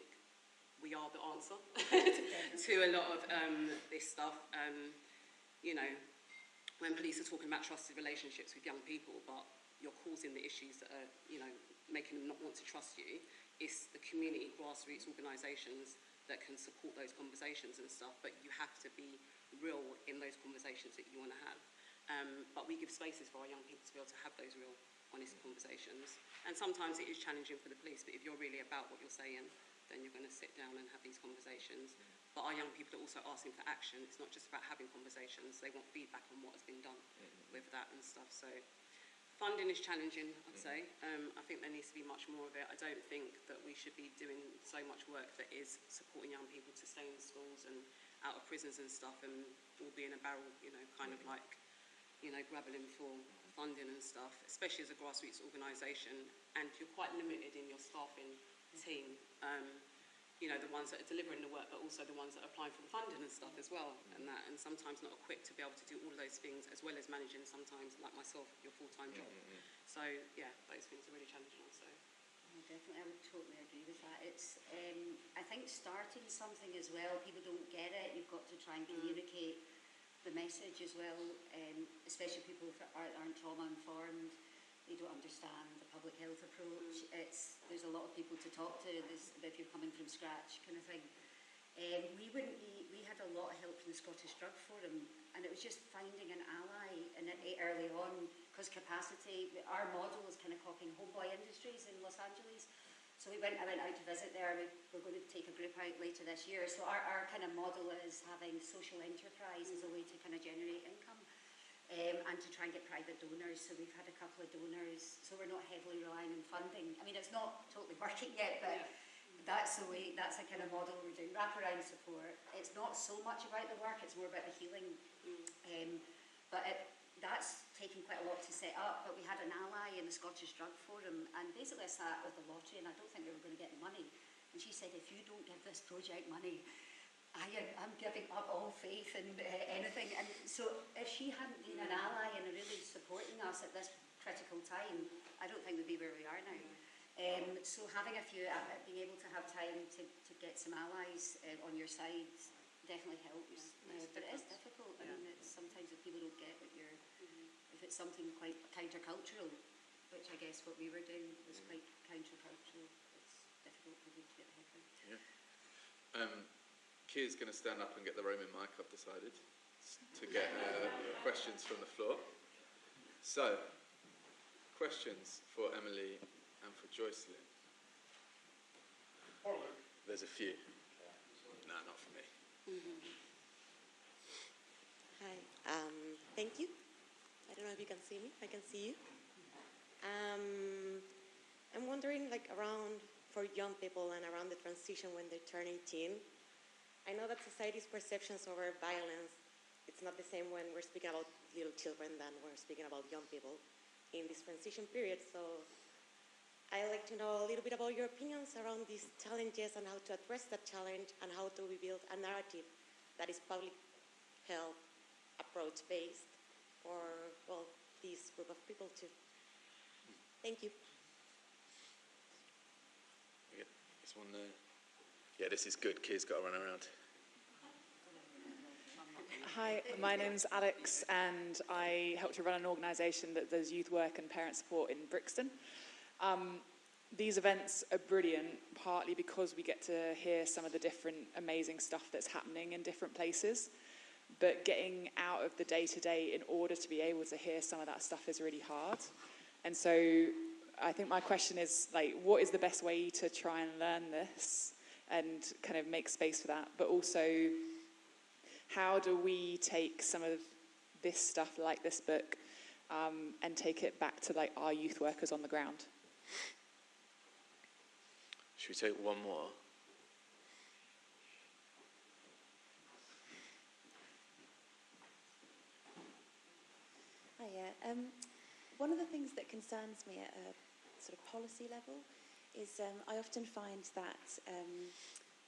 we are the answer to a lot of this stuff. You know, when police are talking about trusted relationships with young people, but you're causing the issues that are, you know, making them not want to trust you, it's the community grassroots organisations that can support those conversations and stuff, but you have to be real in those conversations that you want to have. But we give spaces for our young people to be able to have those real, honest conversations. And sometimes it is challenging for the police, but if you're really about what you're saying, then you're going to sit down and have these conversations. But our young people are also asking for action. It's not just about having conversations. They want feedback on what has been done with that and stuff. So funding is challenging, I'd say. I think there needs to be much more of it. I don't think that we should be doing so much work that is supporting young people to stay in schools and out of prisons and stuff, and all be in a barrel, you know, kind of like, you know, grabbling for funding and stuff, especially as a grassroots organisation. And you're quite limited in your staffing team, you know, the ones that are delivering the work, but also the ones that are applying for the funding and stuff as well, and sometimes not equipped to be able to do all of those things, as well as managing sometimes, like myself, your full-time job. So yeah, those things are really challenging also. Definitely, I would totally agree with that. It's, I think starting something as well, people don't get it, you've got to try and communicate the message as well, especially people that aren't trauma-informed. They don't understand the public health approach. There's a lot of people to talk to if you're coming from scratch kind of thing. We had a lot of help from the Scottish Drug Forum, and it was just finding an ally early on, because capacity, our model is kind of copying Homeboy Industries in Los Angeles. So I went out to visit there. We're going to take a group out later this year. So our kind of model is having social enterprise as a way to kind of generate income. And to try and get private donors. So we've had a couple of donors, so we're not heavily relying on funding. I mean, it's not totally working yet, but that's the way, that's the kind of model we're doing. Wraparound support. It's not so much about the work, it's more about the healing. But that's taken quite a lot to set up, but we had an ally in the Scottish Drug Forum, and basically I sat with the lottery, and I don't think we were going to get the money. And she said, if you don't give this project money, I'm giving up all faith in anything. And so if she hadn't been an ally and really supporting us at this critical time, I don't think we'd be where we are now. So having a few, being able to have time to get some allies on your side definitely helps. But it is difficult. I mean, sometimes if people don't get what you're, if it's something quite countercultural, which I guess what we were doing was quite countercultural, it's difficult for people to get their head around. Kier's going to stand up and get the roaming mic, I've decided, to get questions from the floor. So, questions for Emily and for Joycelyn? There's a few. No, not for me. Hi, thank you. I don't know if you can see me. I can see you. I'm wondering, like, around for young people and around the transition when they turn 18, I know that society's perceptions over violence, it's not the same when we're speaking about little children than we're speaking about young people in this transition period. So I'd like to know a little bit about your opinions around these challenges and how to address that challenge and how do we build a narrative that is public health approach based for, well, this group of people too. Thank you. Yeah, this one there. Yeah, this is good. Kids got to run around. Hi, my name's Alex, and I help to run an organisation that does youth work and parent support in Brixton. These events are brilliant, partly because we get to hear some of the different amazing stuff that's happening in different places, but getting out of the day-to-day in order to be able to hear some of that stuff is really hard. And so I think my question is, like, what is the best way to try and learn this and kind of make space for that? But also, how do we take some of this stuff, like this book, and take it back to like our youth workers on the ground? Should we take one more? Hiya. One of the things that concerns me at a sort of policy level is I often find that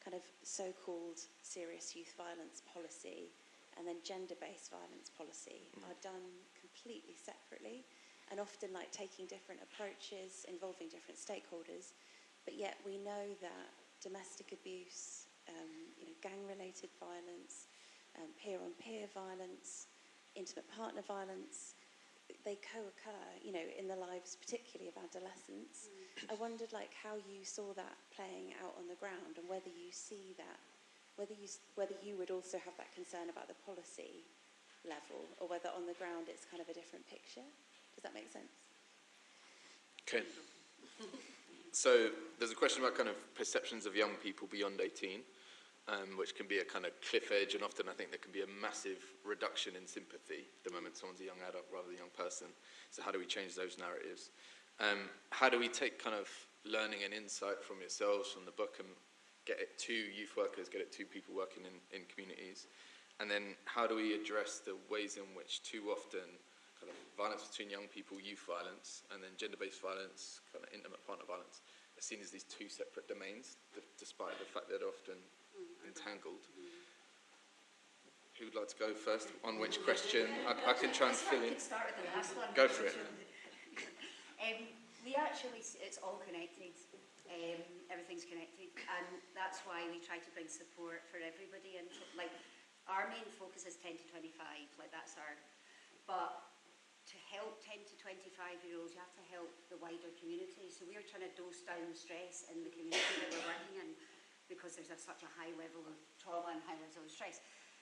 kind of so-called serious youth violence policy and then gender-based violence policy are done completely separately and often like taking different approaches, involving different stakeholders, but yet we know that domestic abuse, gang-related violence, peer-on-peer violence, intimate partner violence, they co-occur, in the lives particularly of adolescents. I wondered like how you saw that playing out on the ground and whether you see that, whether you would also have that concern about the policy level or whether on the ground it's kind of a different picture. Does that make sense? Okay. So there's a question about kind of perceptions of young people beyond 18, which can be a kind of cliff edge, and often I think there can be a massive reduction in sympathy the moment someone's a young adult rather than a young person. So how do we change those narratives? How do we take kind of learning and insight from yourselves, from the book, and get it to youth workers, get it to people working in communities? And then how do we address the ways in which too often kind of violence between young people, youth violence, and then gender-based violence, kind of intimate partner violence, are seen as these two separate domains, despite the fact that they're often entangled. Who would like to go first on which question? I can try and fill in. I could start with the last one. Go for it. We actually, it's all connected. Everything's connected, and that's why we try to bring support for everybody. And like, our main focus is 10 to 25. Like that's our. But to help 10 to 25-year-olds, you have to help the wider community. So we're trying to dose down the stress in the community that we're working in, because there's such a high level of trauma and high level of stress.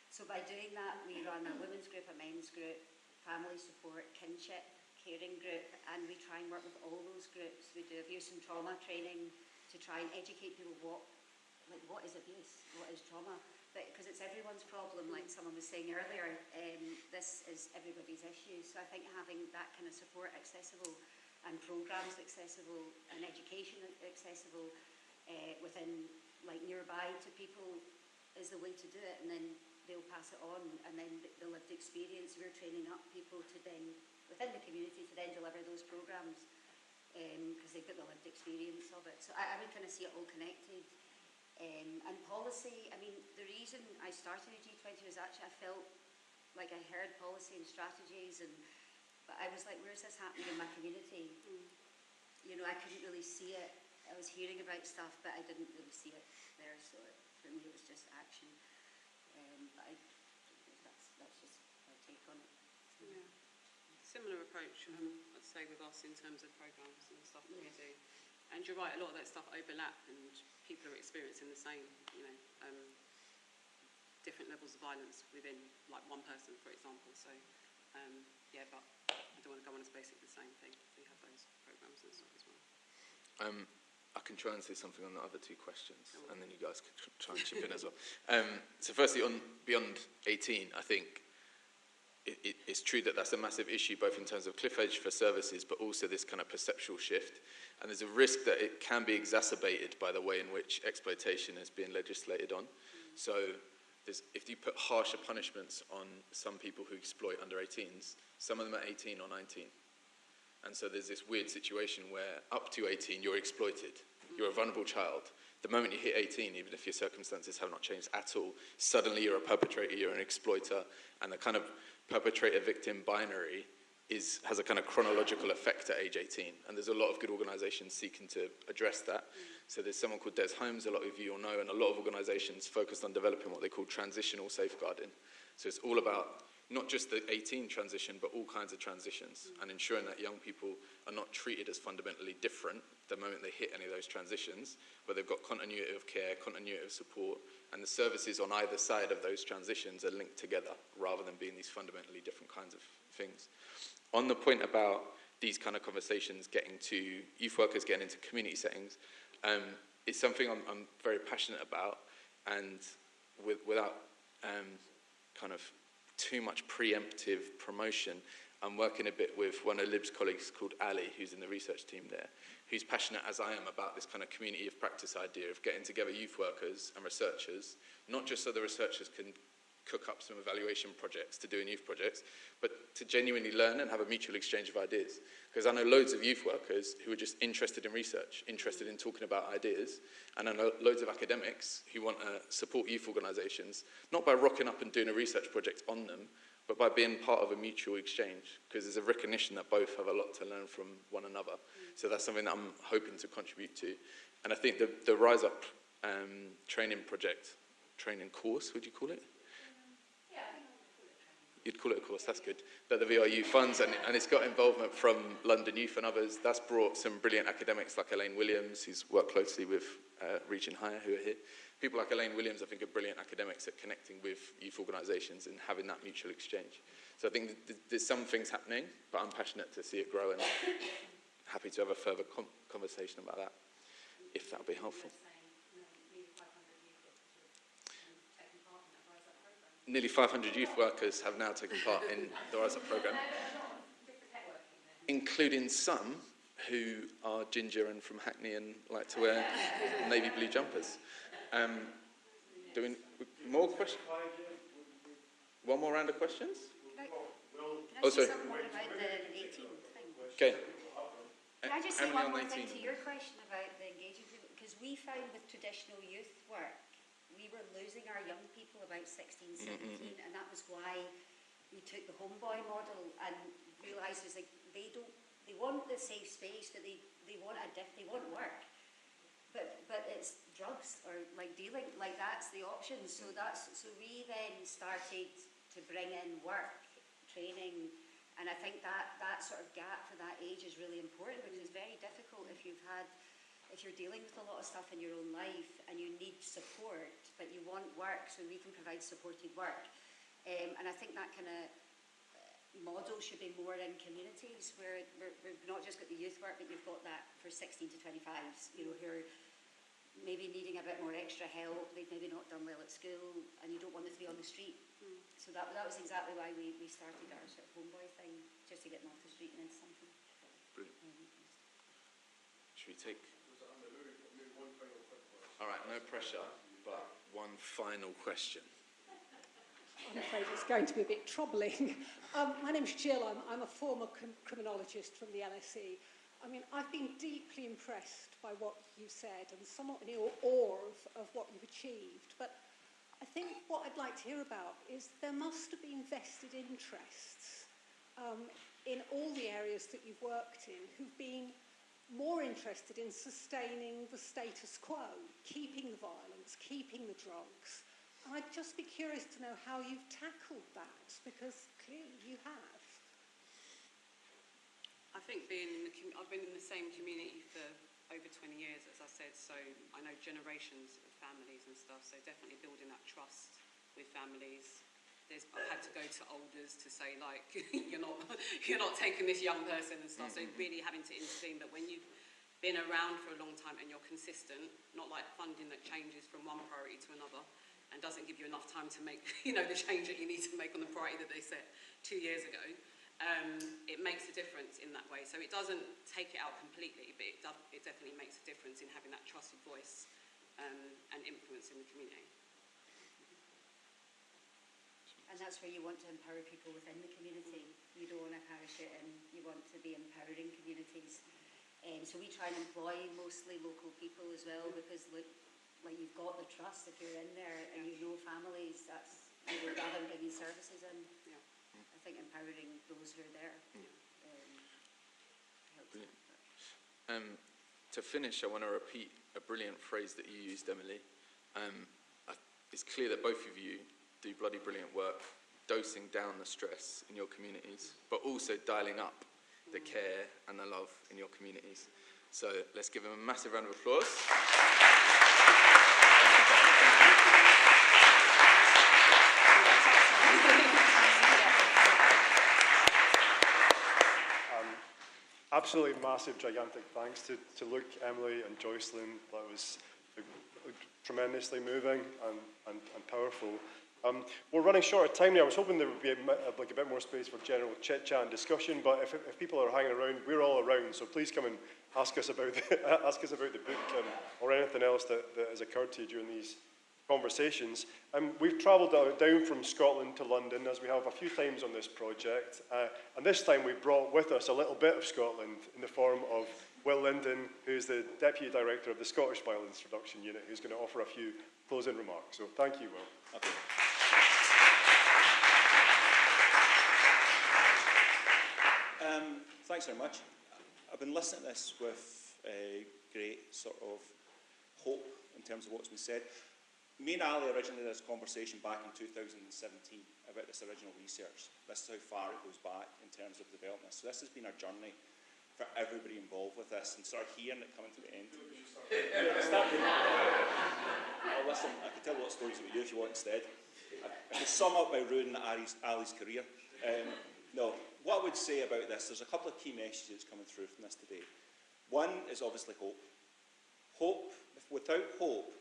So by doing that, we run a women's group, a men's group, family support, kinship, caring group, and we try and work with all those groups. We do abuse and trauma training to try and educate people what is abuse, what is trauma, because it's everyone's problem, like someone was saying earlier. This is everybody's issue. So I think having that kind of support accessible and programs accessible and education accessible within, like, nearby to people is the way to do it, and then they'll pass it on, and then the lived experience, we're training up people to then, within the community, to then deliver those programs, because they've got the lived experience of it. So I would kind of see it all connected. And policy, I mean, the reason I started at G20 was actually I felt like I heard policy and strategies, but I was like, where's this happening in my community? I couldn't really see it. I was hearing about stuff, but I didn't really see it there, so for me it was just action. But that's just my take on it. So. Yeah. Similar approach, I'd say, with us in terms of programs and stuff that we do. And you're right, a lot of that stuff overlap, and people are experiencing the same, different levels of violence within, like, one person, for example. So, but I don't want to go on as basically the same thing. We have those programs and stuff as well. I can try and say something on the other two questions, and then you guys can try and chip in as well. So firstly, on beyond 18, I think it's true that that's a massive issue, both in terms of cliff edge for services, but also this kind of perceptual shift. And there's a risk that it can be exacerbated by the way in which exploitation is being legislated on. So if you put harsher punishments on some people who exploit under 18s, some of them are 18 or 19. And so there's this weird situation where up to 18, you're exploited. You're a vulnerable child. The moment you hit 18, even if your circumstances have not changed at all, suddenly you're a perpetrator, you're an exploiter, and the kind of perpetrator-victim binary has a kind of chronological effect at age 18. And there's a lot of good organisations seeking to address that. So there's someone called Des Holmes, a lot of you will know, and a lot of organisations focused on developing what they call transitional safeguarding. So it's all about not just the 18 transition, but all kinds of transitions, and ensuring that young people are not treated as fundamentally different the moment they hit any of those transitions, but they've got continuity of care, continuity of support, and the services on either side of those transitions are linked together, rather than being these fundamentally different kinds of things. On the point about these kind of conversations getting to youth workers, getting into community settings, it's something I'm very passionate about, and without kind of too much preemptive promotion, I'm working a bit with one of Lib's colleagues called Ali, who's in the research team there, who's passionate as I am about this kind of community of practice idea of getting together youth workers and researchers, not just so the researchers can cook up some evaluation projects to do in youth projects, but to genuinely learn and have a mutual exchange of ideas. Because I know loads of youth workers who are just interested in research, interested in talking about ideas, and I know loads of academics who want to support youth organisations, not by rocking up and doing a research project on them, but by being part of a mutual exchange, because there's a recognition that both have a lot to learn from one another. So that's something that I'm hoping to contribute to. And I think the Rise Up training course, would you call it? You'd call it a course, that's good. That the VRU funds, and it's got involvement from London Youth and others. That's brought some brilliant academics like Elaine Williams, who's worked closely with Reaching Higher, who are here. People like Elaine Williams, I think, are brilliant academics at connecting with youth organisations and having that mutual exchange. So I think there's some things happening, but I'm passionate to see it grow, and happy to have a further conversation about that, if that would be helpful. Nearly 500 youth workers have now taken part in the Rise Up programme, including some who are ginger and from Hackney and like to wear navy blue jumpers. Doing more questions? One more round of questions? Can I say something more about the 18 thing? Okay. Can I just say one more thing to your question about the engaging people? Because we found with traditional youth work, we were losing our young people about 16, 17, and that was why we took the homeboy model and realised it's like they want the safe space, but they want work, but it's drugs or like dealing, like that's the option. So we then started to bring in work, training, and I think that sort of gap for that age is really important, because it's very difficult if you're dealing with a lot of stuff in your own life and you need support, but you want work, so we can provide supported work. And I think that kind of model should be more in communities where we've not just got the youth work, but you've got that for 16 to 25s, who are maybe needing a bit more extra help, they've maybe not done well at school, and you don't want them to be on the street. So that was exactly why we started our sort of homeboy thing, just to get them off the street and into something. Brilliant. Should we take... All right, no pressure, but one final question. I'm afraid it's going to be a bit troubling. My name's Jill. I'm a former criminologist from the LSE. I mean, I've been deeply impressed by what you said and somewhat in awe of what you've achieved. But I think what I'd like to hear about is there must have been vested interests in all the areas that you've worked in who've been more interested in sustaining the status quo, keeping the violence, keeping the drugs. And I'd just be curious to know how you've tackled that, because clearly you have. I think I've been in the same community for over 20 years, as I said, so I know generations of families and stuff, so definitely building that trust with families. I've had to go to elders to say, like, you're not taking this young person and stuff, so really having to intervene. But when you've been around for a long time and you're consistent, not like funding that changes from one priority to another and doesn't give you enough time to make, the change that you need to make on the priority that they set 2 years ago, it makes a difference in that way. So it doesn't take it out completely, but it definitely makes a difference in having that trusted voice and influence in the community. And that's where you want to empower people within the community. You don't want to parachute in, you want to be empowering communities. So we try and employ mostly local people as well, because like you've got the trust if you're in there and you know families, that's, you would rather bringing services in. Yeah. I think empowering those who are there helps. To finish, I want to repeat a brilliant phrase that you used, Emily. It's clear that both of you do bloody brilliant work, dosing down the stress in your communities, but also dialing up the care and the love in your communities. So let's give them a massive round of applause. Absolutely massive, gigantic thanks to Luke, Emily and Joycelyn. That was tremendously moving and powerful. We're running short of time now. I was hoping there would be a bit more space for general chit-chat and discussion, but if people are hanging around, we're all around, so please come and ask us about the book or anything else that has occurred to you during these conversations. We've travelled down from Scotland to London, as we have a few times on this project, and this time we brought with us a little bit of Scotland in the form of Will Linden, who's the Deputy Director of the Scottish Violence Reduction Unit, who's going to offer a few closing remarks. So thank you, Will. Okay. Thanks very much. I've been listening to this with a great sort of hope in terms of what's been said. Me and Ali originally had this conversation back in 2017 about this original research. This is how far it goes back in terms of developing this. So this has been our journey for everybody involved with this, and sort of hearing it coming to the end. Oh, listen, I could tell a lot of stories about you if you want instead. I could sum up by ruining Ali's career. No, what I would say about this, there's a couple of key messages coming through from this today. One is obviously hope. Hope, without hope,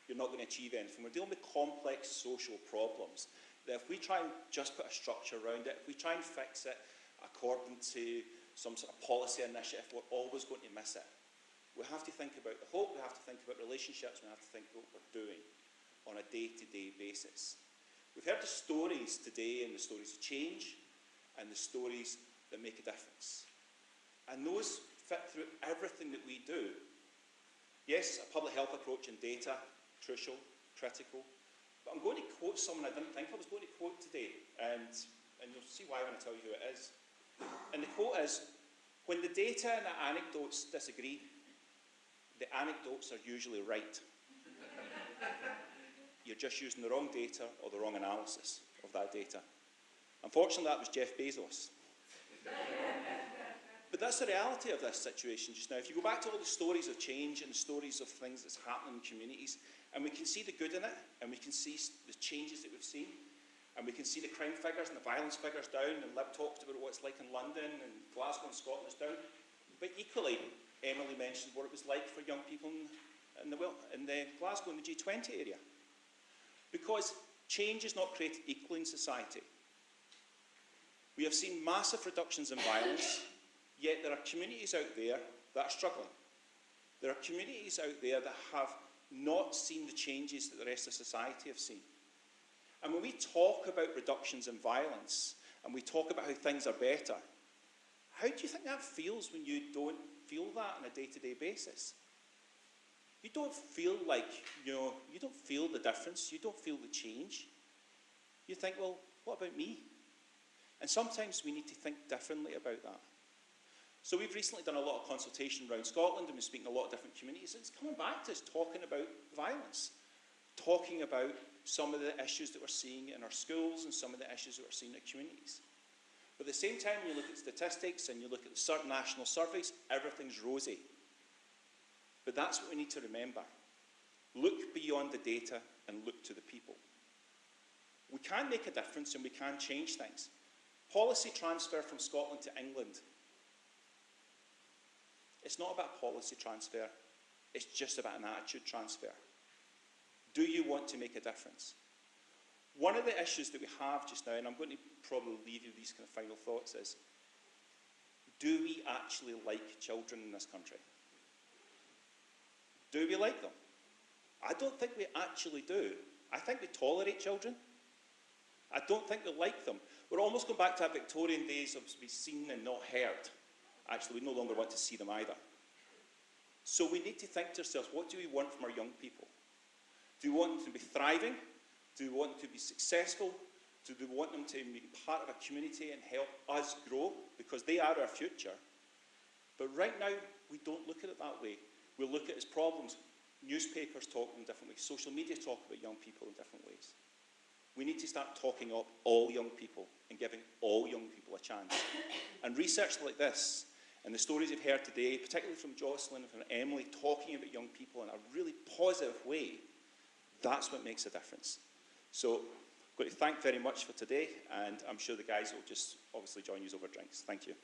you're not going to achieve anything. We're dealing with complex social problems that if we try and just put a structure around it, if we try and fix it according to some sort of policy initiative, we're always going to miss it. We have to think about the hope, we have to think about relationships, we have to think about what we're doing on a day-to-day basis. We've heard the stories today, and the stories of change, and the stories that make a difference. And those fit through everything that we do. Yes, a public health approach and data, crucial, critical. But I'm going to quote someone I didn't think I was going to quote today, and you'll see why when I tell you who it is. And the quote is, when the data and the anecdotes disagree, the anecdotes are usually right. You're just using the wrong data or the wrong analysis of that data. Unfortunately, that was Jeff Bezos. But that's the reality of this situation just now. If you go back to all the stories of change and the stories of things that's happening in communities, and we can see the good in it, and we can see the changes that we've seen, and we can see the crime figures and the violence figures down, and Lib talked about what it's like in London, and Glasgow and Scotland is down. But equally, Emily mentioned what it was like for young people in Glasgow, in the G20 area. Because change is not created equally in society. We have seen massive reductions in violence, yet there are communities out there that are struggling. There are communities out there that have not seen the changes that the rest of society have seen. And when we talk about reductions in violence, and we talk about how things are better, how do you think that feels when you don't feel that on a day-to-day basis? You don't feel like, you don't feel the difference, you don't feel the change. You think, well, what about me? And sometimes we need to think differently about that. So we've recently done a lot of consultation around Scotland, and we're speaking to a lot of different communities, and it's coming back to us talking about violence, talking about some of the issues that we're seeing in our schools and some of the issues that we're seeing in communities. But at the same time, when you look at statistics and you look at certain national surveys, everything's rosy. But that's what we need to remember. Look beyond the data and look to the people. We can make a difference and we can change things. Policy transfer from Scotland to England. It's not about policy transfer. It's just about an attitude transfer. Do you want to make a difference? One of the issues that we have just now, and I'm going to probably leave you these kind of final thoughts, is do we actually like children in this country? Do we like them? I don't think we actually do. I think we tolerate children. I don't think they like them. We're almost going back to that Victorian days of be seen and not heard. Actually, we no longer want to see them either. So we need to think to ourselves, what do we want from our young people? Do we want them to be thriving? Do we want them to be successful? Do we want them to be part of a community and help us grow? Because they are our future. But right now, we don't look at it that way. We look at it as problems. Newspapers talk in different ways. Social media talk about young people in different ways. We need to start talking up all young people and giving all young people a chance. And research like this, and the stories you've heard today, particularly from Jocelyn and from Emily, talking about young people in a really positive way, that's what makes a difference. So I'm going to thank very much for today, and I'm sure the guys will just obviously join you over drinks. Thank you.